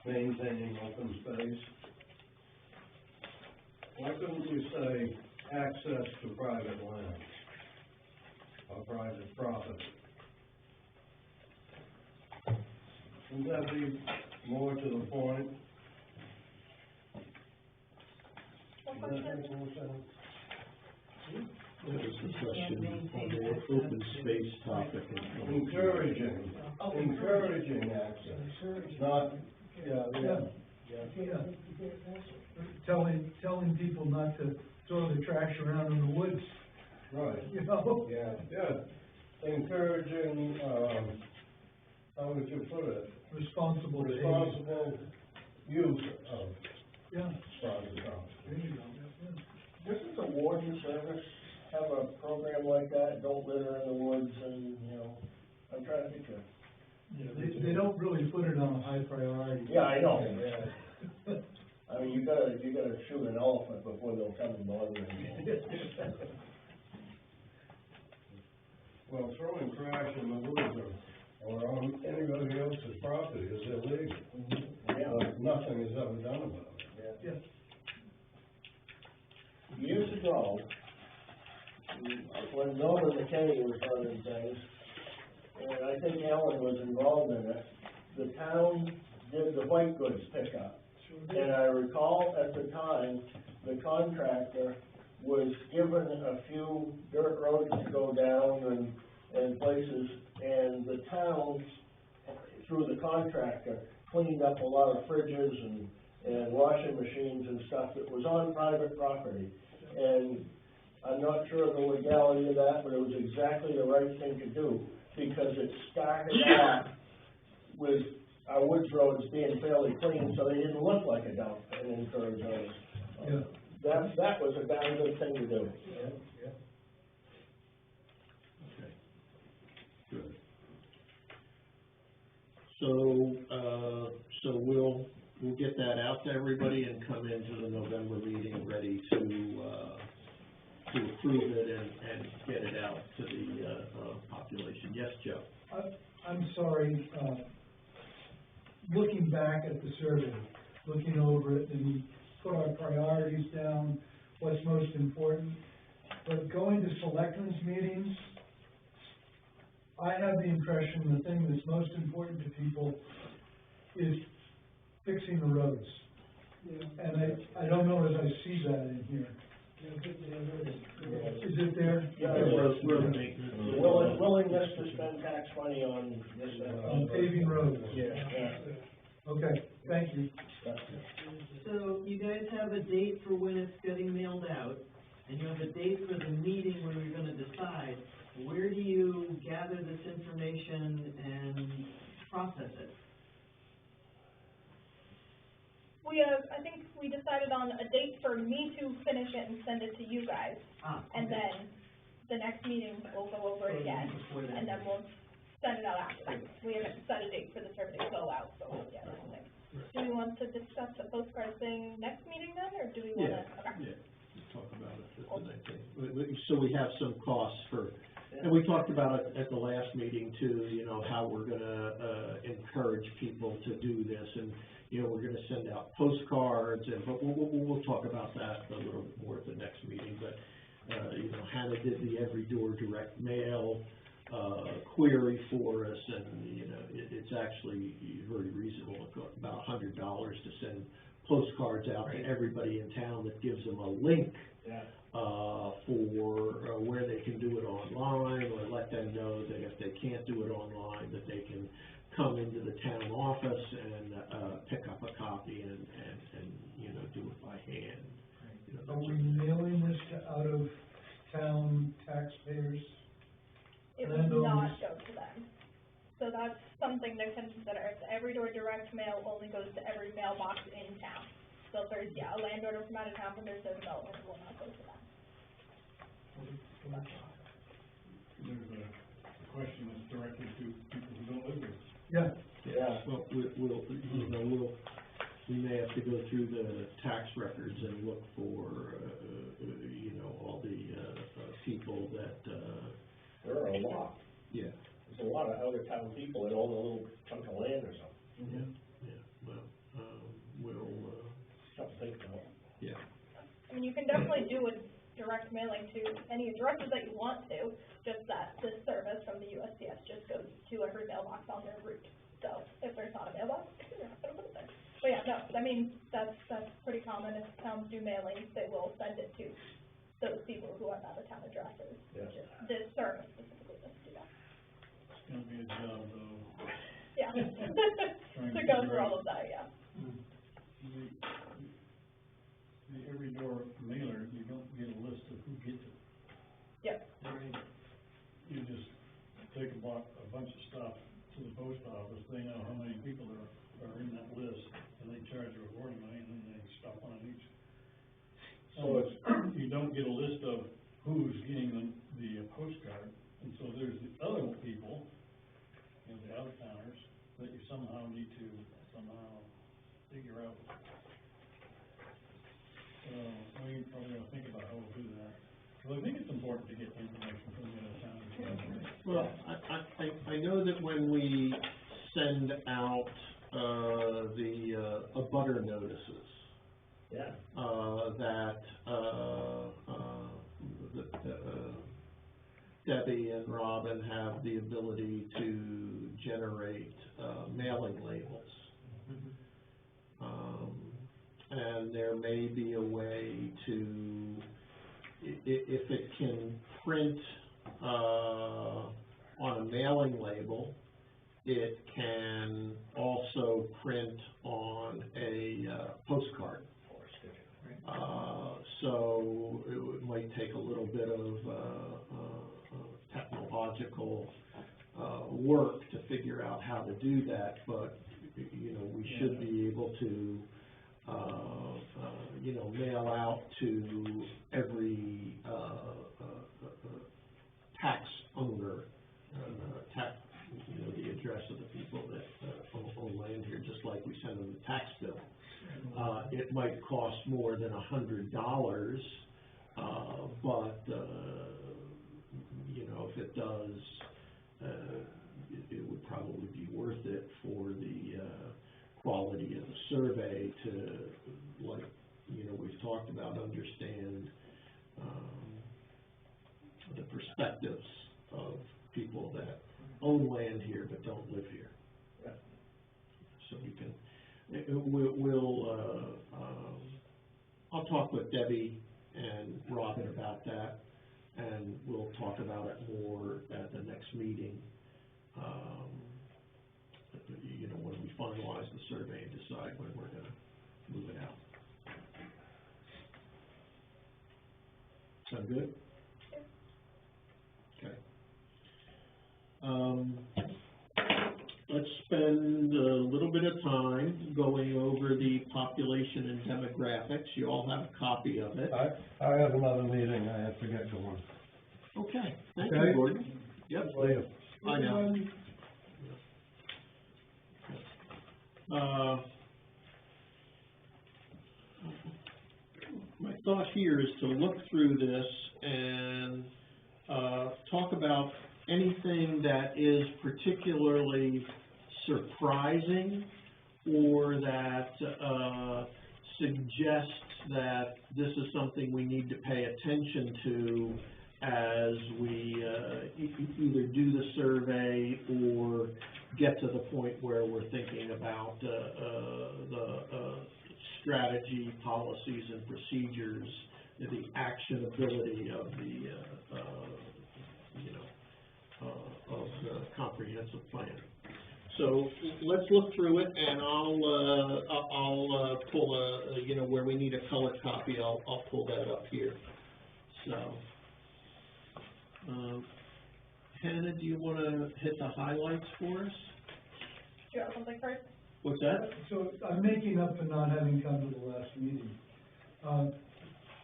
maintaining open space. Why couldn't we say access to private land or private property? Wouldn't that be more to the point? What question? That was the question on the open space topic. Encouraging access, not, Telling people not to throw the trash around in the woods, right. you know? Yeah, encouraging, how would you put it? Responsible behavior. Responsible use of Yeah, private property. there you go, yeah. Doesn't the warden service have a program like that, don't litter in the woods, and, you know, I'm trying to think of. Yeah, they don't really put it on a high priority. Yeah, I know, yeah. I mean, you gotta shoot an elephant before they'll come and bother you. Well, throwing trash in the woods or on anybody else's property is illegal. Yeah. Nothing is ever done about it. Yeah. Years ago, when Norman McKinney was running things, and I think Alan was involved in it, the town did the white goods pickup. And I recall at the time, the contractor was given a few dirt roads to go down and places, and the town, through the contractor, cleaned up a lot of fridges and washing machines and stuff that was on private property. And I'm not sure of the legality of that, but it was exactly the right thing to do, because it started off with our woods roads being fairly clean, so they didn't look like a dump, and encourage others. That was a darn good thing to do. Okay. Good. So we'll get that out to everybody and come into the November meeting ready to approve it and get it out to the, population. Yes, Joe? I'm sorry, looking back at the survey, looking over it, and we put our priorities down, what's most important, but going to selectmen's meetings, I have the impression the thing that's most important to people is fixing the roads. And I don't know as I see that in here. Is it there? Yeah, Road maintenance. Willingness to spend tax money on this, On paving roads. Yeah. Okay, thank you. So you guys have a date for when it's getting mailed out, and you have a date for the meeting where you're gonna decide. Where do you gather this information and process it? I think we decided on a date for me to finish it and send it to you guys. And okay. then the next meeting, we'll go over it again, Before that. and then we'll send it out after that. We haven't set a date for the survey to go out, so, yeah, I don't think. Do we want to discuss the postcard thing next meeting then, or do we wanna, okay? Yeah, we'll talk about it at the next thing. So we have some costs for, and we talked about it at the last meeting too, you know, how we're gonna, encourage people to do this, and, you know, we're gonna send out postcards, and, but we'll talk about that a little bit more at the next meeting, but, you know, Hannah did the every door direct mail, query for us, and, you know, it's actually very reasonable. It costs about $100 to send postcards out to everybody in town that gives them a link, Yeah. for, where they can do it online, or let them know that if they can't do it online, that they can come into the town office and, pick up a copy and, you know, do it by hand. You know, Are we mailing this to out-of-town taxpayers? It would not go to them. So that's something to consider. The every door direct mail only goes to every mailbox in town. So if there's, a landowner from out of town from their development, it will not go to them. There's a question that's directed to people who don't live here. Yeah. Yeah. Well, we may have to go through the tax records and look for, you know, all the, people that, There are a lot. yeah, There's a lot of out-of-town people that own a little chunk of land or something. well, we'll, Something to think about. yeah. I mean, you can definitely do a direct mailing to any addresses that you want to, just that this service from the USPS just goes to every mailbox on their route. So if there's not a mailbox, you're not gonna put it there. But yeah, no, I mean, that's pretty common. If towns do mailings, they will send it to those people who have out-of-town addresses. Yeah. This service specifically doesn't do that. It's gonna be a job though. Yeah. Trying To to go figure through all out- of that, yeah. The every door mailer, you don't get a list of who gets it. Yep. You just take a bunch of stuff to the post office, they know how many people are in that list, and they charge you awarding money, and then they stop on each. So it's, You don't get a list of who's getting the postcard, and so there's the other people, you know, the out-of-towners, that you somehow need to figure out. We probably ought to think about how we'll do that. Well, I think it's important to get information from the out-of-towners. Well, I know that when we send out, the abutter notices, yeah. that, Debbie and Robin have the ability to generate, mailing labels. And there may be a way to, if it can print, on a mailing label, it can also print on a, postcard. So it might take a little bit of, technological, work to figure out how to do that, but, you know, we should be able to, you know, mail out to every, tax owner, you know, the address of the people that, own land here, just like we send them the tax bill. It might cost more than $100, but, you know, if it does, it would probably be worth it for the, quality of the survey to, like, you know, we've talked about, understand, the perspectives of people that own land here but don't live here. Yeah. So we can, I'll talk with Debbie and Robin about that, and we'll talk about it more at the next meeting. You know, when we finalize the survey and decide when we're gonna move it out. Sound good? Okay. Let's spend a little bit bit of time going over the population and demographics. You all have a copy of it. I have another meeting, I have to get going. Okay, thank Okay. you, Gordon. Yep, Later. I know. My thought here is to look through this and, talk about anything that is particularly surprising or that, suggests that this is something we need to pay attention to as we, either do the survey or get to the point where we're thinking about, the strategy, policies, and procedures, the actionability of the, of the comprehensive plan. So let's look through it, and I'll pull where we need a colored copy, I'll pull that up here. So, Hannah, do you want to hit the highlights for us? Do you have something first? What's that? So I'm making up for not having come to the last meeting.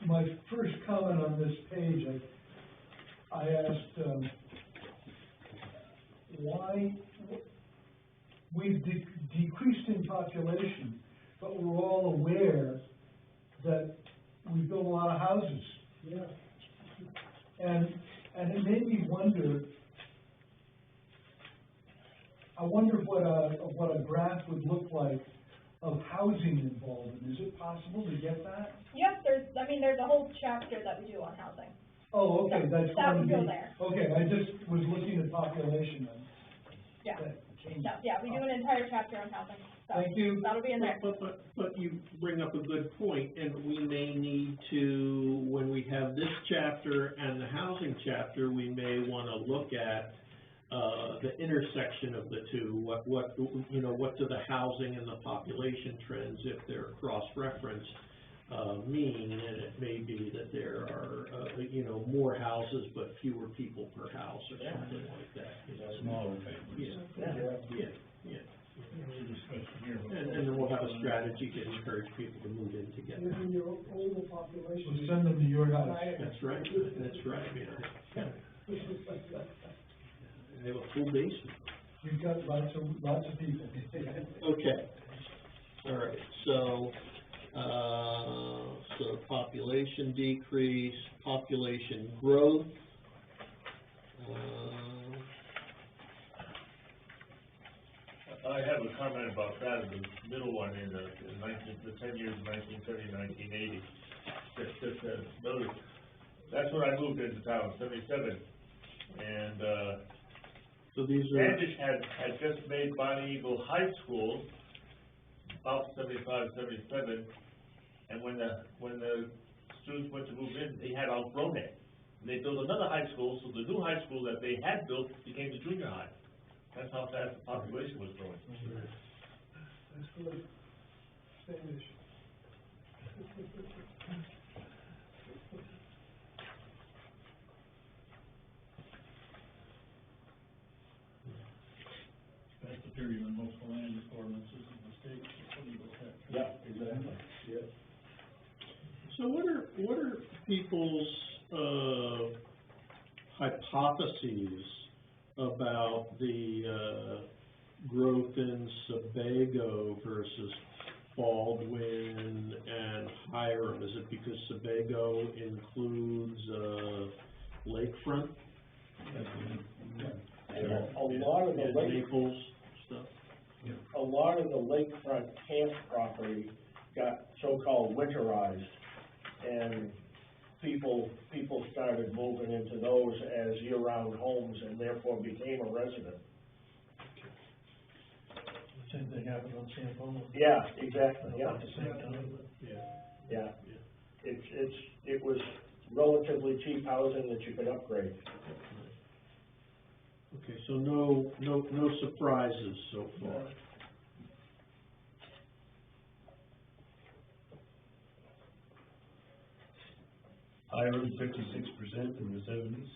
My first comment on this page, I asked, why we've decreased in population, but we're all aware that we built a lot of houses. Yeah. And it made me wonder, I wonder what a graph would look like of housing involvement. Is it possible to get that? Yep, there's a whole chapter that we do on housing. Oh, okay, that's That going would to go be, there. okay, I just was looking at population and Yeah, that changed. yeah, we do an entire chapter on housing, so Thank you. that'll be in there. But you bring up a good point, and we may need to, when we have this chapter and the housing chapter, we may want to look at, the intersection of the two, what do the housing and the population trends, if they're cross-referenced, mean, and it may be that there are, more houses but fewer people per house or something like that. Smaller families. Yeah. And then we'll have a strategy to encourage people to move in together. Given your older population. We'll send them to your house. That's right, yeah. They have a full basement. We've got lots of people. Okay, all right, so population decrease, population growth. I have a comment about that, the middle one in the 10 years, 1970, 1980. Just notice, that's when I moved into town, 77. And, So these are, Standish had just made Bonnie Eagle High School, about 75, 77, and when the students went to move in, they had outgrown it. And they built another high school, so the new high school that they had built became the junior high. That's how fast the population was growing. That's good. Spanish. That's the period when most of the land ordinances in the state are put into effect. Yeah, exactly, yeah. so what are people's, hypotheses about the, growth in Sebago versus Baldwin and Hiram? Is it because Sebago includes, lakefront? And a lot of the And lake, Naples stuff? a lot of the lakefront camp property got so-called winterized, and people started moving into those as year-round homes and therefore became a resident. Same thing happened on San Paulo. Yeah, exactly, yeah, At the same time. yeah. It was relatively cheap housing that you could upgrade. Okay, so no surprises so far. Hiram, 56% in the 70s.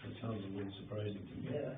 That sounds a little surprising to me. Yeah.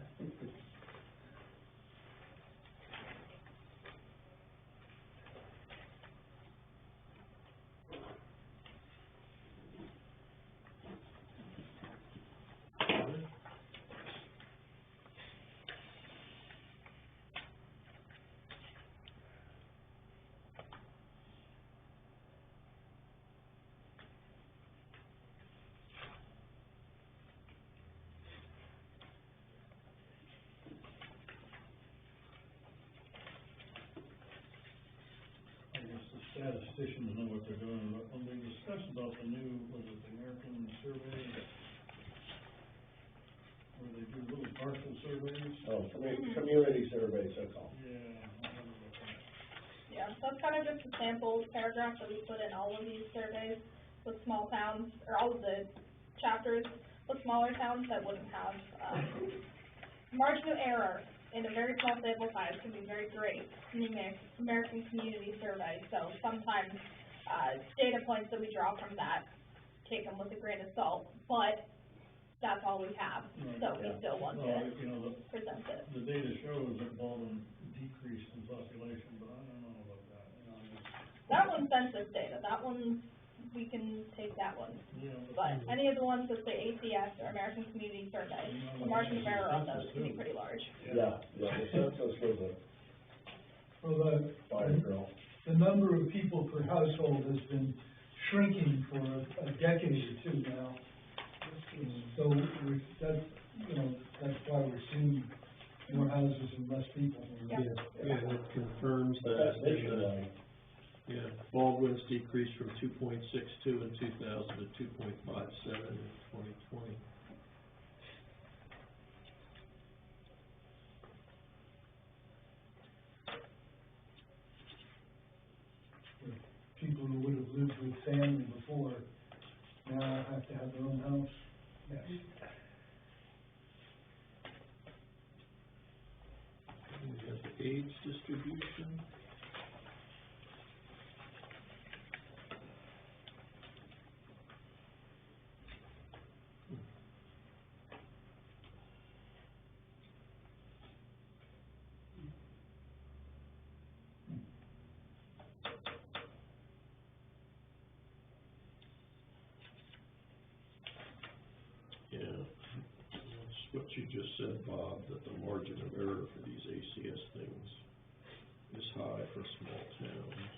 statisticians know what they're doing, but when they discuss about the new, was it the American survey? Where they do little partial surveys? Oh, community surveys, that's all. Yeah, I don't know about that. Yeah, that's kind of just a sample paragraph that we put in all of these surveys with small towns, or all of the chapters with smaller towns that wouldn't have, margin of error in a very small sample size can be very great in the American Community Survey. So sometimes, data points that we draw from that, take them with a grain of salt, but that's all we have, so we still want Well, to you know, present it. the data shows that Baldwin decreased in population, but I don't know about that, you know, That one's census data, that one, we can take that one. yeah, But any of the ones that say ACS or American Community Survey, the margin of error on those can be pretty large. Yeah, the census was a Well, fire drill. the number of people per household has been shrinking for a decade or two now. So that's, you know, that's why we're seeing more houses and less people. Yeah. Yeah, it confirms But that. that's nationwide. Yeah, Baldwin's decreased from 2.62 in 2000 to 2.57 in 2020. People who would have lived with family before now have to have their own house. Yes. We have the age distribution. Yeah, that's what you just said, Bob, that the margin of error for these ACS things is high for small towns.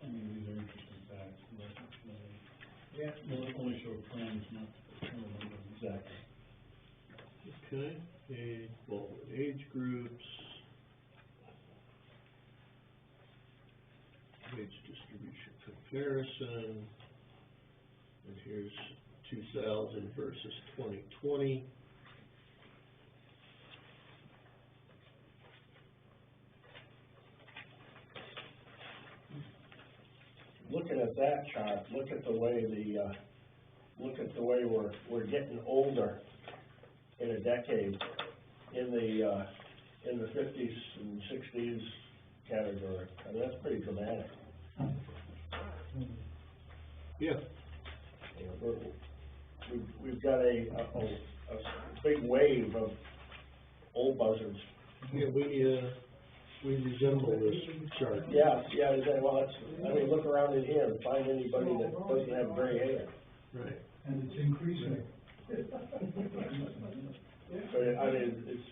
I mean, these are interesting facts, but, Yeah. they'll only show trends, not numbers. Exactly. Okay, age groups, age distribution comparison, and here's 2000 versus 2020. Looking at that chart, look at the way we're getting older in a decade in the 50s and 60s category. I mean, that's pretty dramatic. Yeah. You know, we've got a big wave of old buzzards. Yeah, we resemble this chart. Yeah, well, I mean, look around in here and find anybody that doesn't have gray hair. Right. And it's increasing. So, I mean, it's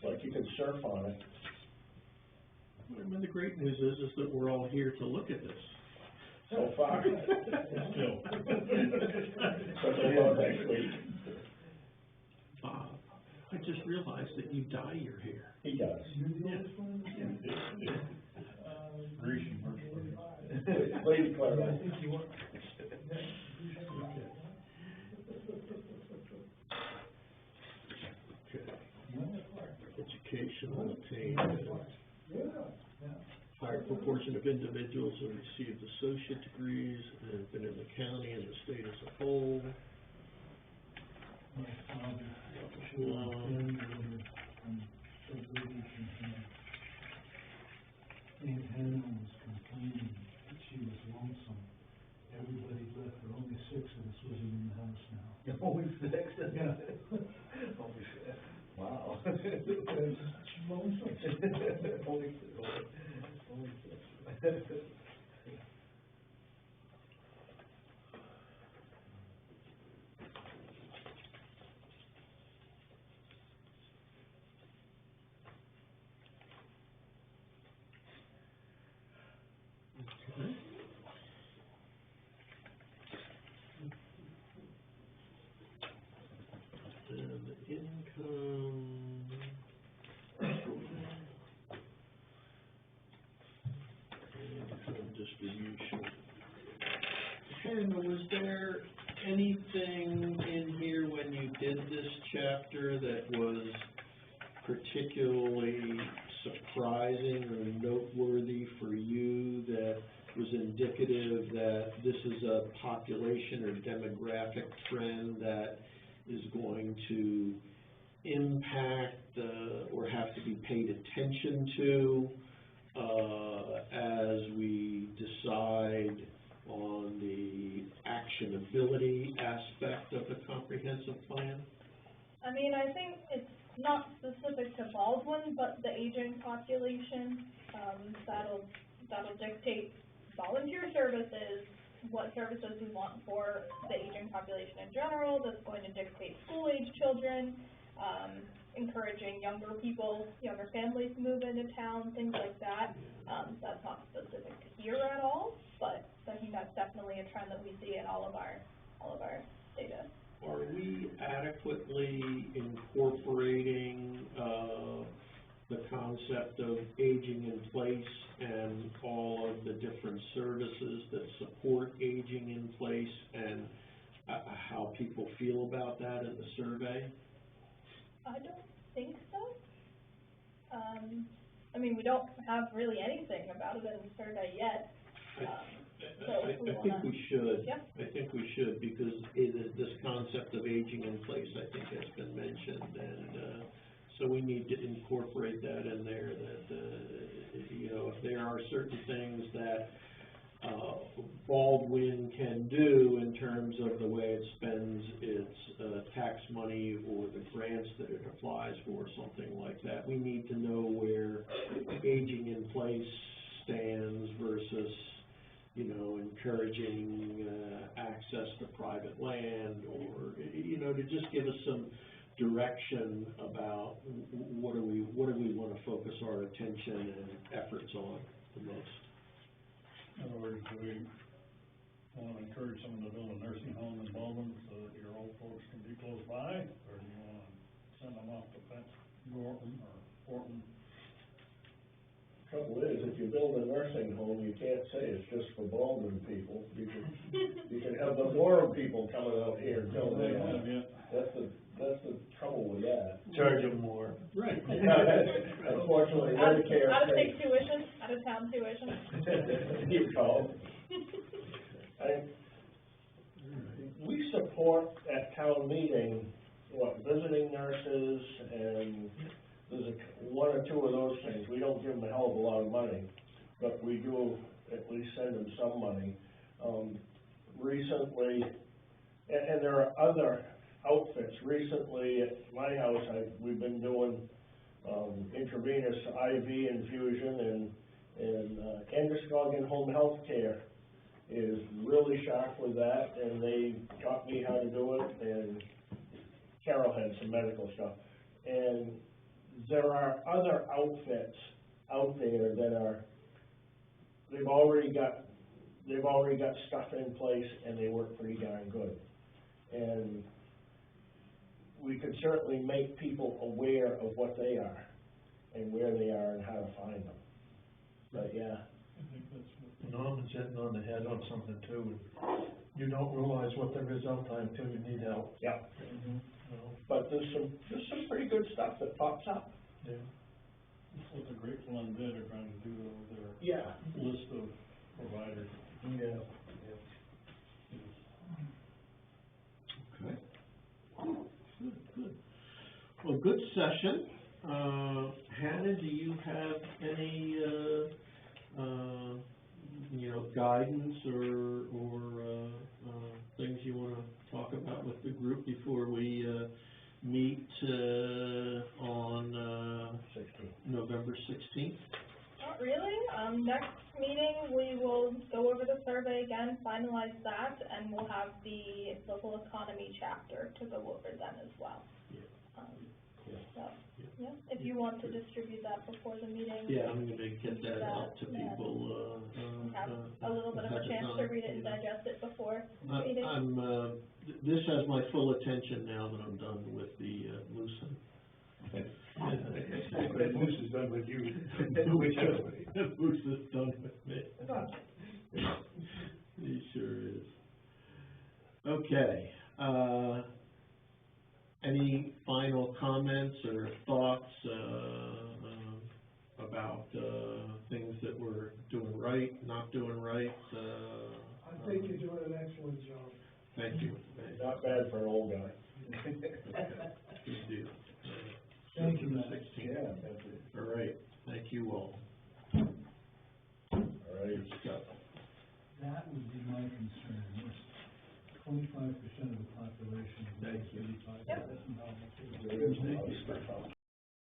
like you can surf on it. I mean, the great news is that we're all here to look at this. So far. Still. But about next week. Bob, I just realized that you dye your hair. He does. Grecian mercury. Lady Clara. I think you are. Okay. Educational attainment. Higher proportion of individuals who received associate degrees and have been in the county and the state as a whole. Aunt Hannah was complaining that she was lonesome. Everybody left her, only 6 of us living in the house now. Only 6? Yeah. Only 6. Wow. She's lonesome. Only 6. Okay. And the income. distribution. And was there anything in here when you did this chapter that was particularly surprising or noteworthy for you, that was indicative that this is a population or demographic trend that is going to impact or have to be paid attention to as we decide on the actionability aspect of the comprehensive plan? I mean, I think it's not specific to Baldwin, but the aging population, that'll dictate volunteer services, what services we want for the aging population in general. That's going to dictate school-age children, encouraging younger people, younger families to move into town, things like that. That's not specific to here at all, but I think that's definitely a trend that we see in all of our data. Are we adequately incorporating the concept of aging in place and all of the different services that support aging in place, and how people feel about that in the survey? I don't think so. I mean, we don't have really anything about it in the survey yet. I think we should. Yeah. I think we should, because this concept of aging in place, I think, has been mentioned, and so we need to incorporate that in there, that, you know, if there are certain things that Baldwin can do in terms of the way it spends its tax money or the grants that it applies for, something like that, we need to know where aging in place stands versus, you know, encouraging access to private land, or, you know, to just give us some direction about what do we want to focus our attention and efforts on the most. In other words, do we want to encourage someone to build a nursing home in Baldwin so that your old folks can be close by, or do you want to send them off to Gorton or Orton? Trouble is, if you build a nursing home, you can't say it's just for Baldwin people. You can have the Warren people coming out here until they, that's the trouble with that. Charge them more. Right. Unfortunately, Out of Medicare state tuition, out of town tuition. You call. We support at town meeting, visiting nurses, and there's one or two of those things. We don't give them a hell of a lot of money, but we do at least send them some money. Recently, and there are other outfits. Recently at my house, we've been doing intravenous IV infusion, and Androscoggin Home Health Care is really sharp with that, and they taught me how to do it, and Carol had some medical stuff. And there are other outfits out there that are, they've already got stuff in place, and they work pretty darn good. And we could certainly make people aware of what they are and where they are and how to find them. But yeah. I think that's what Norman's hitting on the head on something too. You don't realize what there is out there until you need help. Yeah. Mm-hmm. But there's some pretty good stuff that pops up. Yeah. That's what the Grateful Undead are trying to do over their list of providers. Yeah. Okay. Good. Well, good session. Hannah, do you have any, guidance or things you want to talk about with the group before we meet on November 16th? Not really. Next meeting, we will go over the survey again, finalize that, and we'll have the local economy chapter to go over then as well. So, if you want to distribute that before the meeting. Yeah, I'm gonna get that out to people, have a little bit of a chance to read it and digest it before the meeting. This has my full attention now that I'm done with the Moosin. But Moose is done with you. Moose is done with me. Okay, any final comments or thoughts, about, things that we're doing right, not doing right, I think you're doing an excellent job. Thank you. Not bad for an old guy. Good deal. Thank you, Matt. 16. Yeah, that's it. All right, thank you all. All right. Good stuff. That would be my concern, yes. 25% of the population is Thank you. 35. Yep. That's not- There is a lot of stuff out